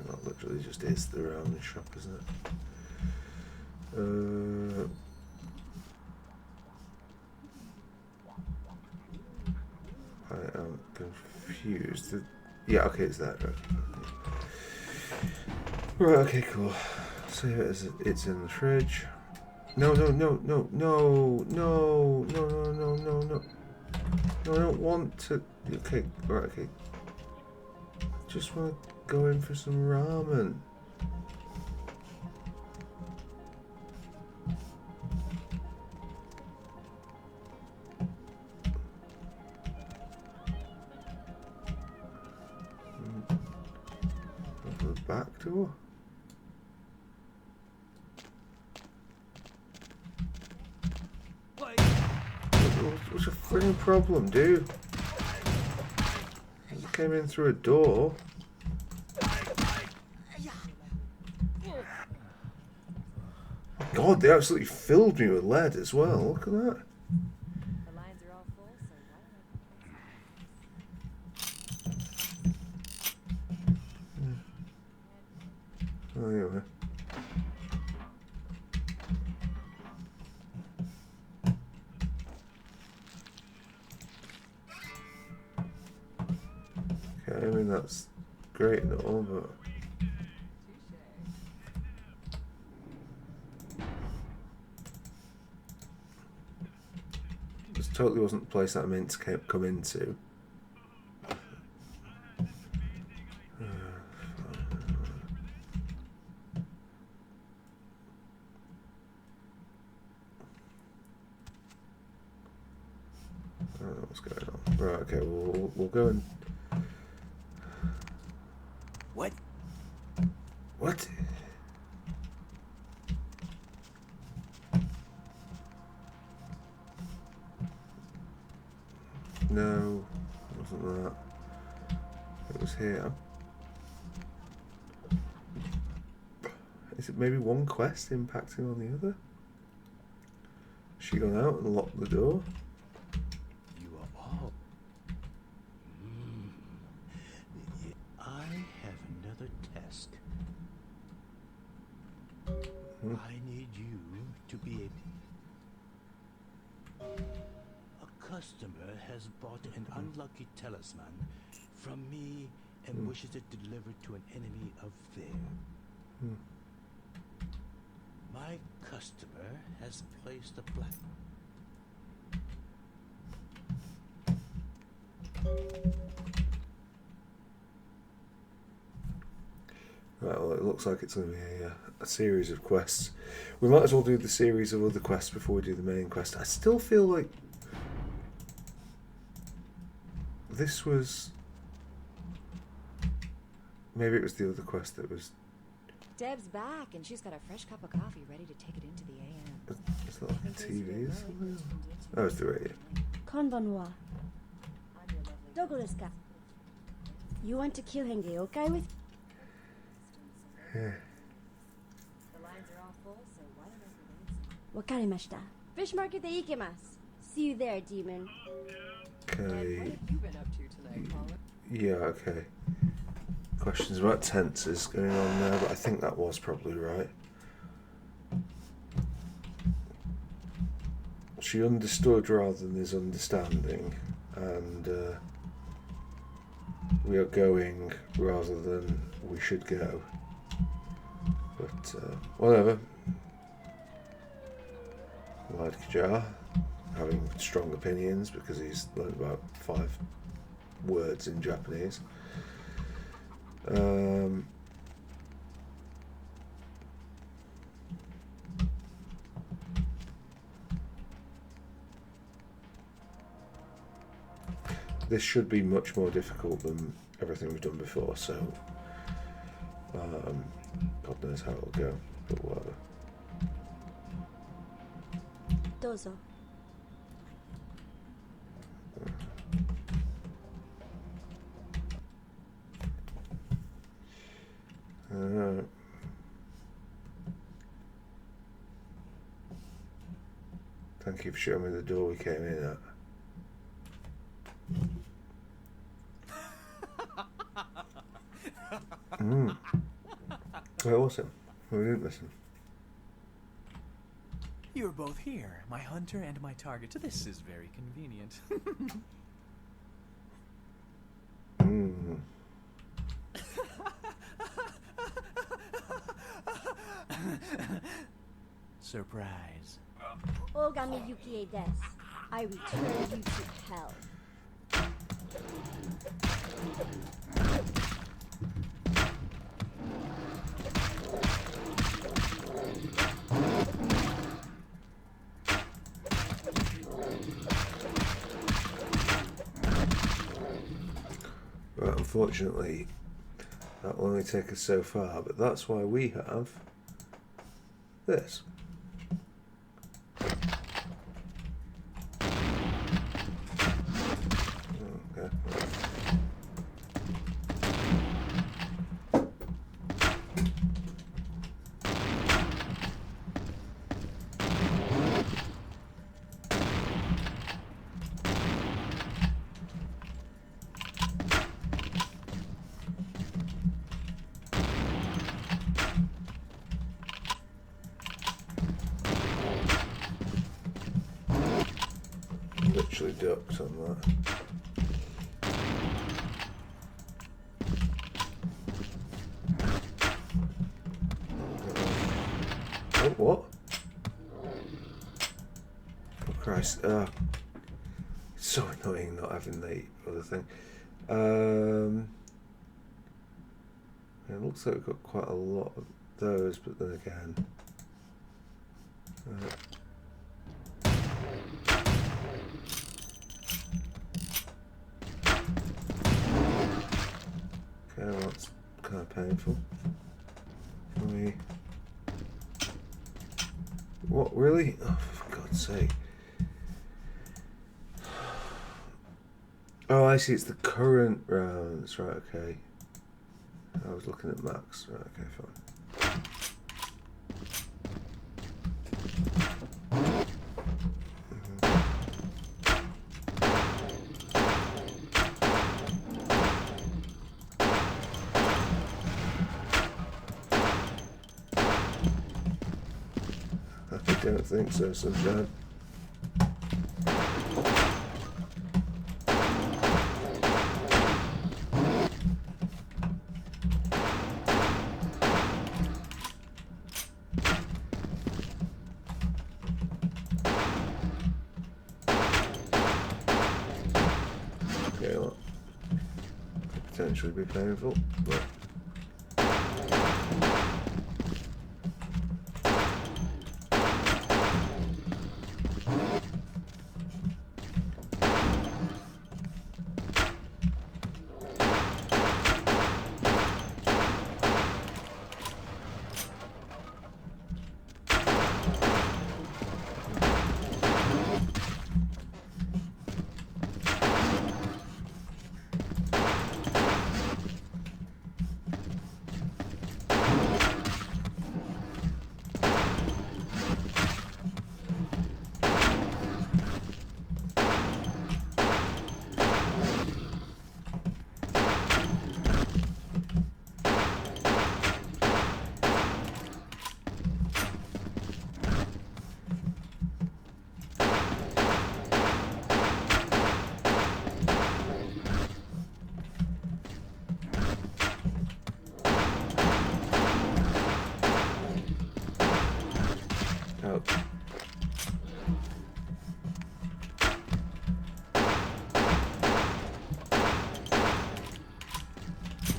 That literally just is the ramen shop, isn't it? I am confused. Yeah, okay, it's that. Right, okay, cool. So it's in the fridge. No. No, I don't want to. Okay, right, okay. I just want to go in for some ramen. Over the back door. What's your freaking problem, dude? You came in through a door. God, they absolutely filled me with lead as well. Look at that. The lines are all full, so Oh, anyway. Okay, I mean that's great and all, but this totally wasn't the place that I meant to come into. I don't know what's going on. Right, okay, we'll go and... What? What? No, it wasn't that. It was here. Is it maybe one quest impacting on the other? Has she gone out and locked the door? You are all. I have another task. I need you to be a customer has bought an unlucky talisman from me and wishes it delivered to an enemy of theirs. My customer has placed a black. Right, well, it looks like it's going to be a series of quests. We might as well do the series of other quests before we do the main quest. I still feel like this was... Maybe it was the other quest that was... Deb's back, and she's got a fresh cup of coffee ready to take it into the AM. Is that like a TV or something? Oh, it's the radio. Konbanwa. Dogodeska. You want to kill Henge, okay with? Yeah. The lines are all full, so why don't I Wakarimashita. Fish market de ikemasu. See you there, demon. Okay. What have you been up to tonight, Paula? Yeah, okay. Questions about tenses going on there, but I think that was probably right. She understood rather than is understanding, and we are going rather than we should go. But whatever. Like Jar, having strong opinions because he's learned about 5 words in Japanese. This should be much more difficult than everything we've done before, so God knows how it'll go, but whatever. Dozo. Alright. Thank you for showing me the door we came in at. Where was it? We didn't listen. You're both here, my hunter and my target. This is very convenient. Surprise. Ogami Yukie desu. I return you to hell. Right, unfortunately, that will only take us so far, but that's why we have this. Okay. Literally ducked on that. Oh, what? Oh Christ. It's so annoying not having the other thing. It looks like we've got quite a lot of those, but then again. Okay, well, that's kind of painful. Can we... What, really? Oh, for God's sake. Oh, I see, it's the current rounds. Right, okay. I was looking at max. Right, okay, fine. I don't think so, Sunshine. Okay, well, could potentially be painful, but... Oh.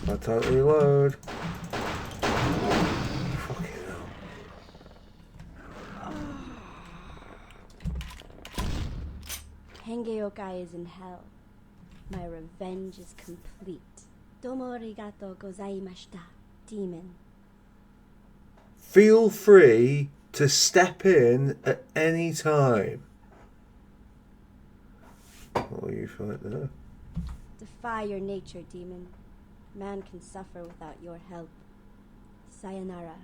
By the time to reload. Fucking hell. Hengeokai is in hell. My revenge is complete. Domo arigato gozaimashita, demon. Feel free to step in at any time. What will you fight there? Defy your nature, demon. Man can suffer without your help. Sayonara.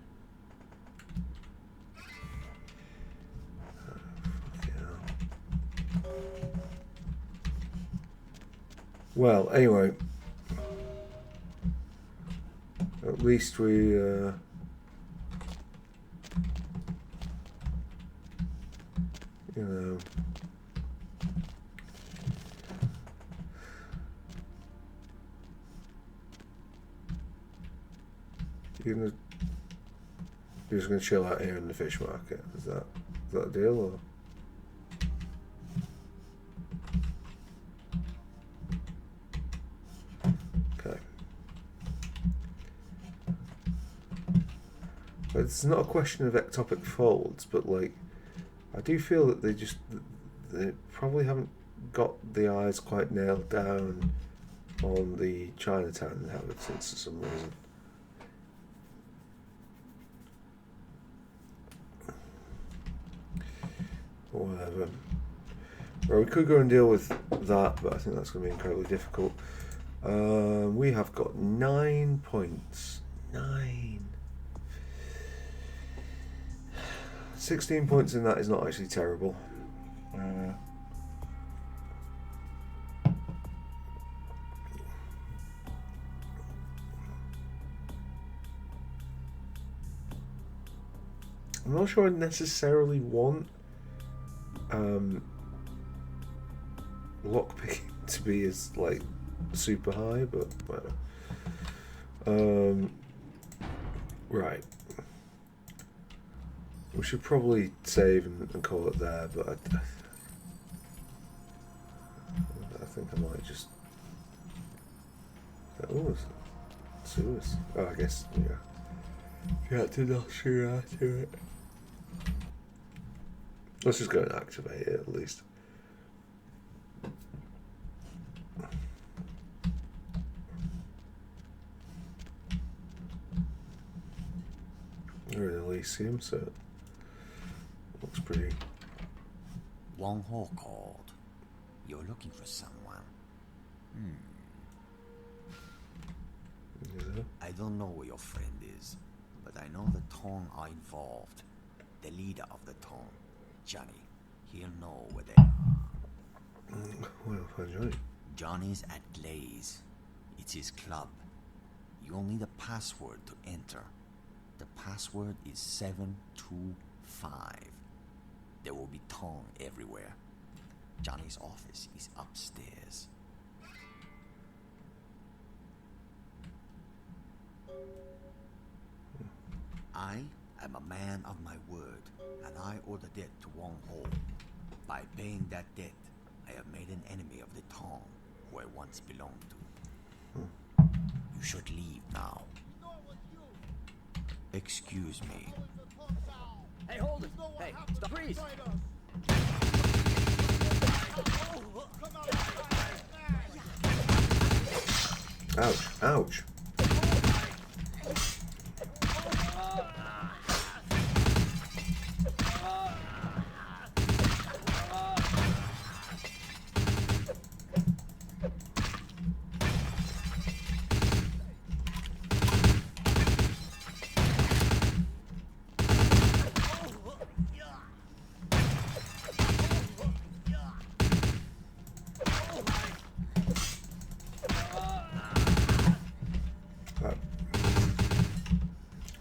Well, anyway, at least we you know, you're just gonna chill out here in the fish market. Is that a deal, or? Okay. It's not a question of ectopic folds, but like, I do feel that they probably haven't got the eyes quite nailed down on the Chinatown inhabitants for some reason. Whatever. Well, we could go and deal with that, but I think that's going to be incredibly difficult. We have got 9 points. 9. 16 points in that is not actually terrible. I'm not sure I necessarily want lockpicking to be as like super high, but whatever. Right. We should probably save and call it there, but I think I might just. Oh, Suez. Oh, I guess, yeah. Can't do that, sure, to it. Let's just go and activate it at least. We're in Elysium, so it looks pretty. Wong Ho called. You're looking for someone. Yeah. I don't know where your friend is, but I know the Tong are involved. The leader of the Tong, Johnny, he'll know where they are. Well, find Johnny. Johnny's at Glaze. It's his club. You'll need a password to enter. The password is 725. There will be Tong everywhere. Johnny's office is upstairs. I am a man of my word, and I owe the debt to Wong Ho. By paying that debt, I have made an enemy of the Tong, who I once belonged to. You should leave now. Excuse me. Hey, hold it! Hey, stop, freeze! Ouch, ouch.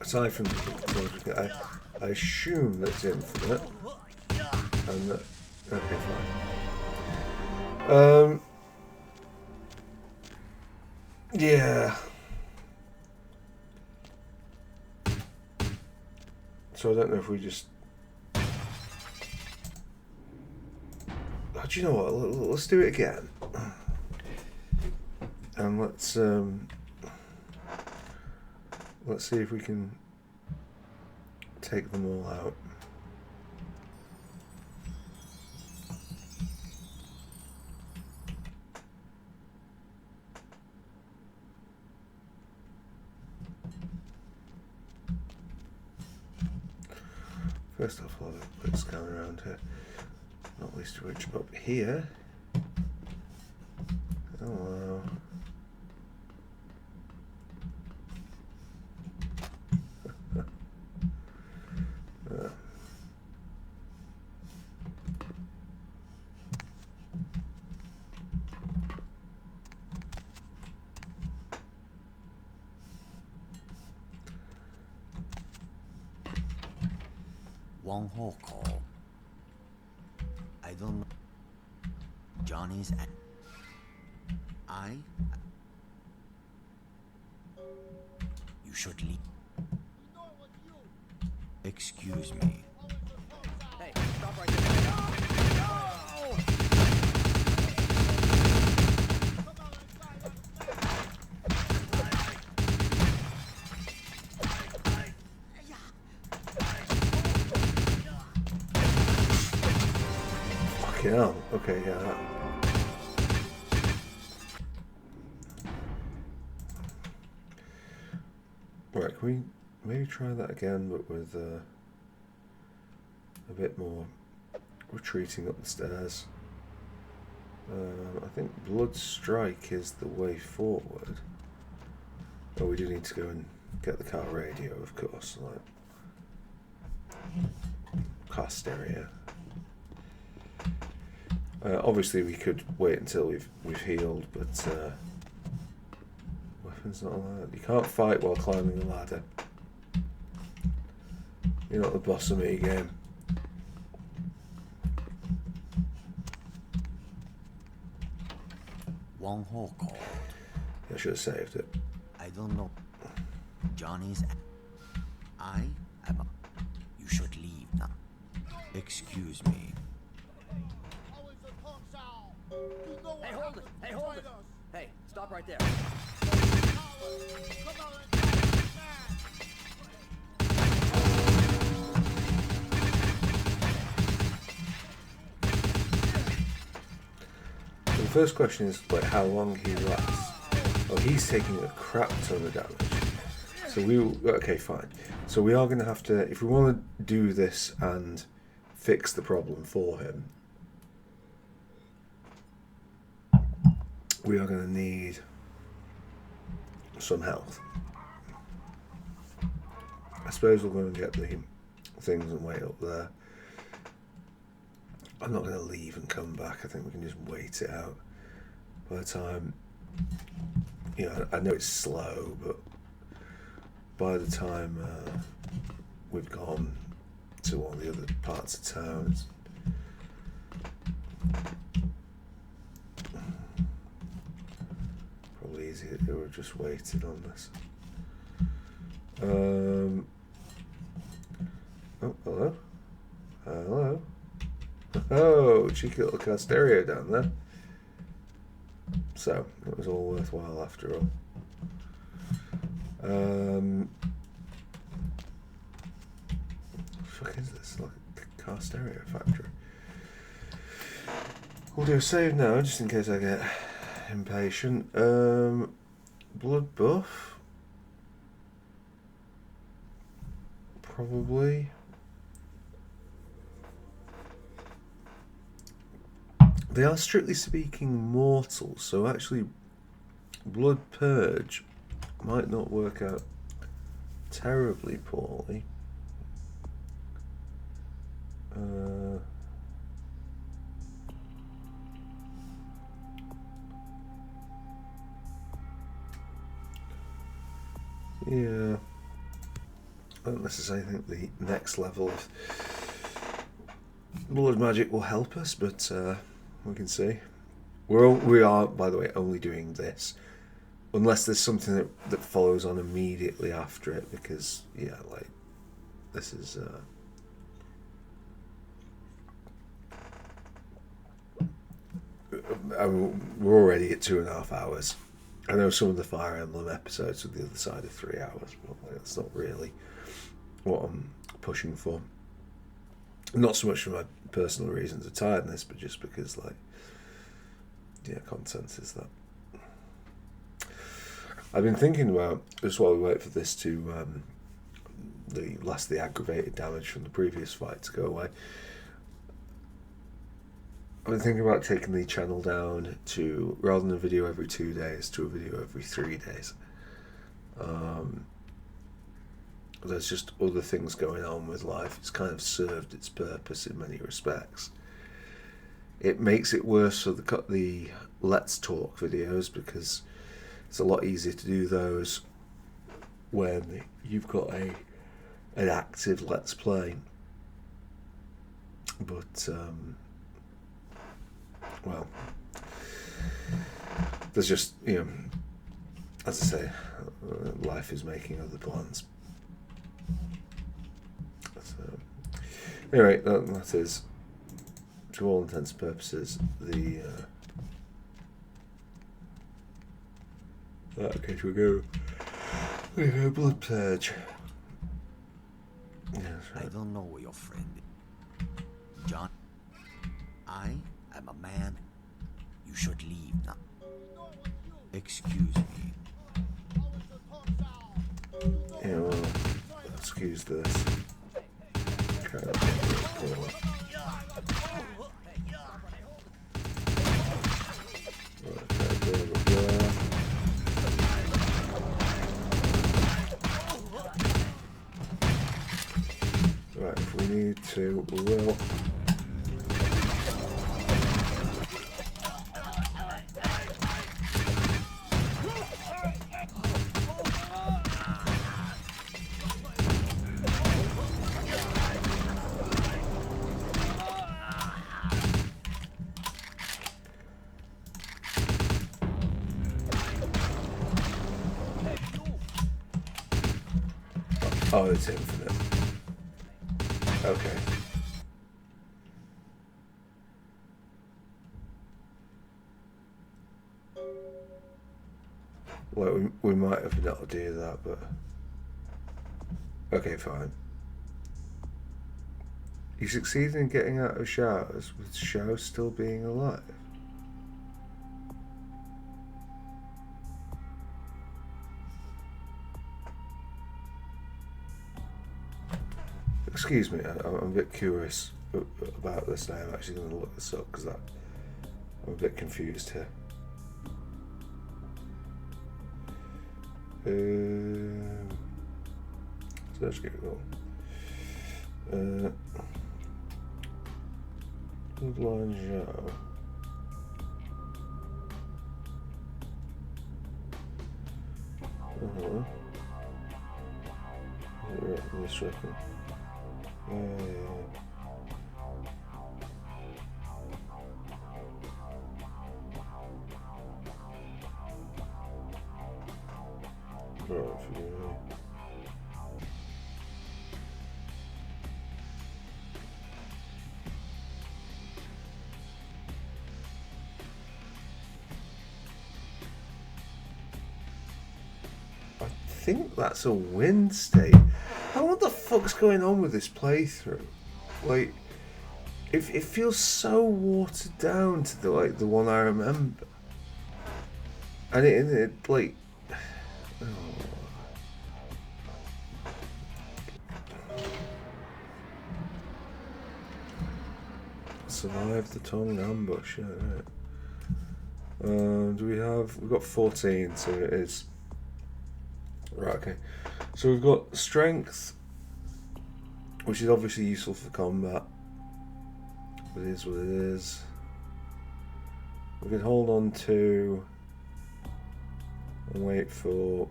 Aside from I assume that's infinite, and that, okay, fine. Yeah. So I don't know if we just. Oh, do you know what? Let's do it again, and let's see if we can take them all out. First off, I'll have a quick scan around here. Not least of which up here. Oh wow. One whole call. I don't know. Johnny's. You should leave. Excuse me. Hey, stop right there. No! Fucking hell. Okay, yeah. That. Right, can we maybe try that again, but with a bit more retreating up the stairs? I think Blood Strike is the way forward. Oh, we do need to go and get the car radio, of course. Like car stereo. Obviously, we could wait until we've healed, but weapons not allowed. You can't fight while climbing a ladder. You're not the boss of me, game. One whole call. I should have saved it. I don't know. Johnny's. You should leave now. Excuse me. Hey, hold it! Hey, hold it! Hey, stop right there. So the first question is like how long he lasts. Oh, he's taking a crap ton of damage. So okay, fine. So we are going to have to, if we want to do this and fix the problem for him, we are going to need some health. I suppose we're going to get the things and wait up there. I'm not going to leave and come back. I think we can just wait it out. By the time, you know, I know it's slow, but by the time we've gone to all the other parts of town, it's probably easier to have just waited on this. Oh, hello. Hello. Oh, cheeky little car stereo down there. So, it was all worthwhile after all. Fuck is this? Like a car stereo factory. We'll do a save now, just in case I get impatient. Blood buff. Probably. They are strictly speaking mortal, so actually Blood Purge might not work out terribly poorly. Yeah, I don't necessarily think the next level of blood magic will help us, but we can see. We are, by the way, only doing this unless there's something that follows on immediately after it, because yeah, like this is I mean, we're already at 2.5 hours. I know some of the Fire Emblem episodes are the other side of 3 hours, but like, that's not really what I'm pushing for. Not so much for my personal reasons of tiredness, but just because, like, yeah, content is that. I've been thinking about, just while we wait for this to, the aggravated damage from the previous fight to go away, I've been thinking about taking the channel down to, rather than a video every 2 days, to a video every 3 days. There's just other things going on with life. It's kind of served its purpose in many respects. It makes it worse for the Let's Talk videos, because it's a lot easier to do those when you've got an active Let's Play. But well, there's just, you know, as I say, life is making other plans. So, anyway, that is, to all intents and purposes, the okay, we go blood purge. Yeah, that's right. I don't know where your friend is. John, I am a man. You should leave now. Excuse me. Yeah, well, excuse this. Okay, cool. Right, if we need to, we will. Oh, it's infinite. Okay. Well, we might have been able to do that, but... Okay, fine. You succeeded in getting out of showers with Shao still being alive. Excuse me, I'm a bit curious about this now. I'm actually going to look this up because I'm a bit confused here. Search Google. Bloodlines Zhao. This reckon. I think that's a win state. What the fuck's going on with this playthrough? Like, it feels so watered down to the one I remember, and it like. Oh. Survive the tongue ambush. Yeah, right. We've got 14, so it is. Right, okay. So we've got strength, which is obviously useful for combat. It is what it is. We can hold on to and wait for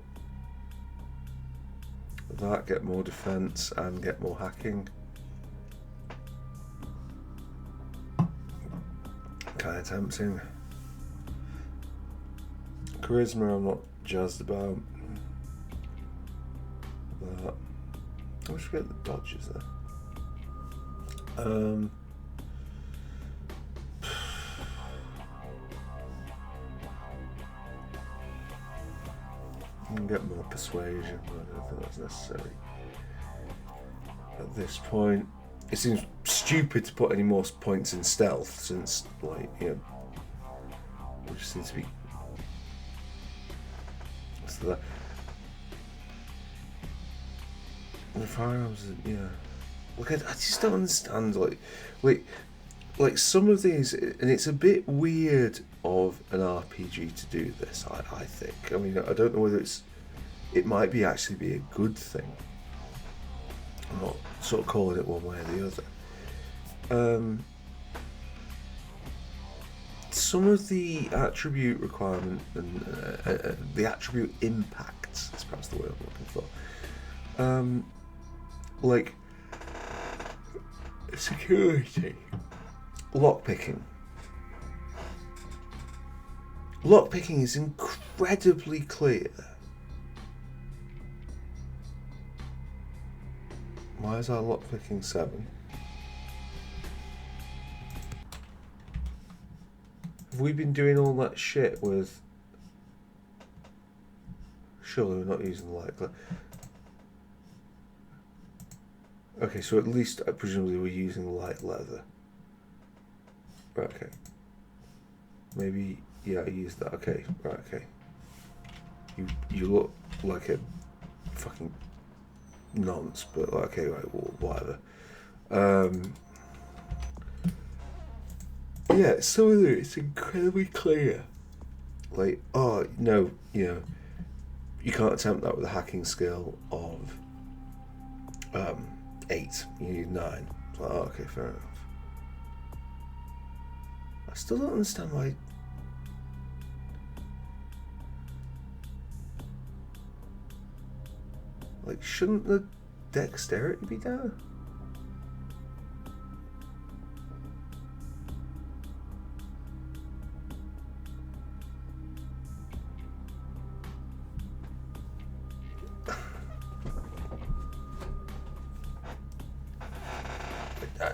that, get more defense and get more hacking. Kind of tempting. Charisma I'm not jazzed about. That. I should get the dodges there. I can get more persuasion, but I don't think that's necessary at this point. It seems stupid to put any more points in stealth, since, like, you know, we just need to be. What's that? The firearms, yeah. Look, I just don't understand, like some of these, and it's a bit weird of an RPG to do this. I think. I mean, I don't know whether it might be actually be a good thing. I'm not sort of calling it one way or the other. Some of the attribute requirement and the attribute impacts is perhaps the word I'm looking for. Like, Security. Lockpicking. Lockpicking is incredibly clear. Why is our lockpicking 7? Have we been doing all that shit with... Surely we're not using the light glare. Okay, so at least presumably we're using light leather. Right, okay. Maybe, yeah, I used that. Okay, right, okay. You look like a fucking nonce, but okay, right, well, whatever. Yeah, some of it's incredibly clear. Like, oh, no, you know, you can't attempt that with a hacking skill of 8. You need 9. Like, oh, okay, fair enough. I still don't understand why. Like, shouldn't the dexterity be down?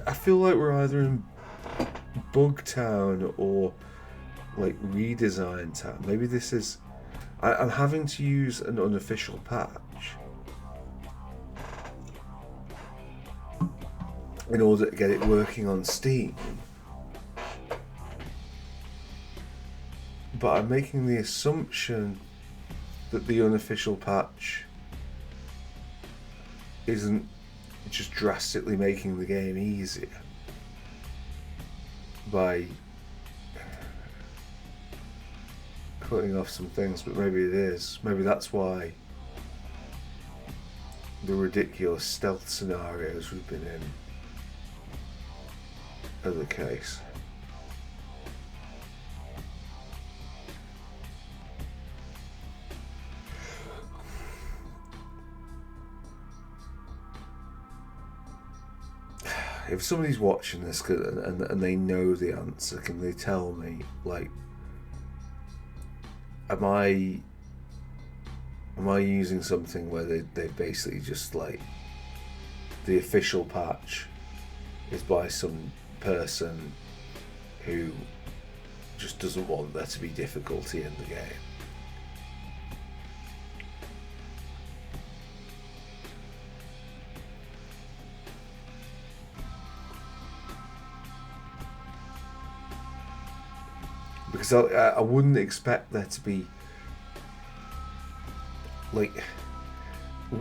I feel like we're either in Bug Town or like Redesign Town. Maybe this is... I'm having to use an unofficial patch in order to get it working on Steam. But I'm making the assumption that the unofficial patch isn't just drastically making the game easier by cutting off some things, but maybe it is. Maybe that's why the ridiculous stealth scenarios we've been in are the case. If somebody's watching this and they know the answer, can they tell me, like, am I using something where they basically just, like, the official patch is by some person who just doesn't want there to be difficulty in the game? Because I wouldn't expect there to be, like,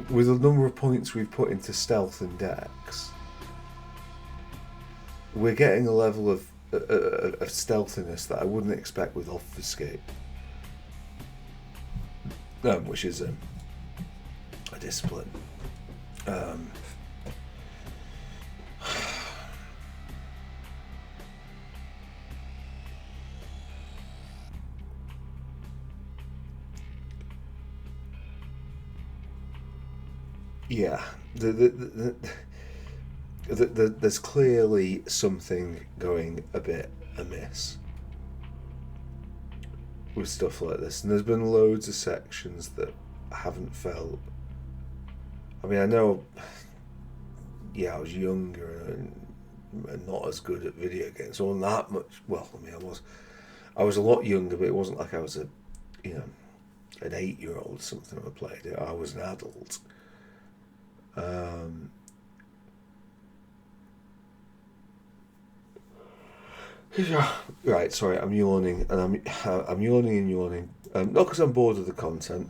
with the number of points we've put into stealth and dex, we're getting a level of stealthiness that I wouldn't expect with obfuscate, which is a discipline. Yeah, there's clearly something going a bit amiss with stuff like this, and there's been loads of sections that I haven't felt. I mean, I know, yeah, I was younger and not as good at video games, so not that much. Well, I mean, I was a lot younger, but it wasn't like I was an 8-year-old or something when I played it. I was an adult. Right, sorry, I'm yawning, and I'm yawning and yawning. Not because I'm bored of the content,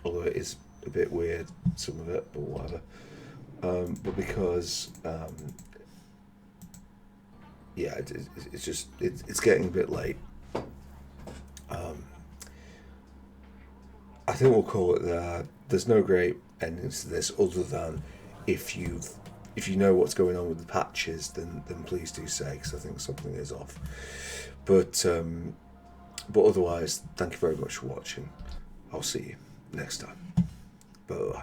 although it is a bit weird, some of it, but whatever. But because, yeah, it's just it's getting a bit late. I think we'll call it there. There's no great endings to this other than if you know what's going on with the patches, then please do say, because I think something is off. But otherwise, thank you very much for watching. I'll see you next time. Bye.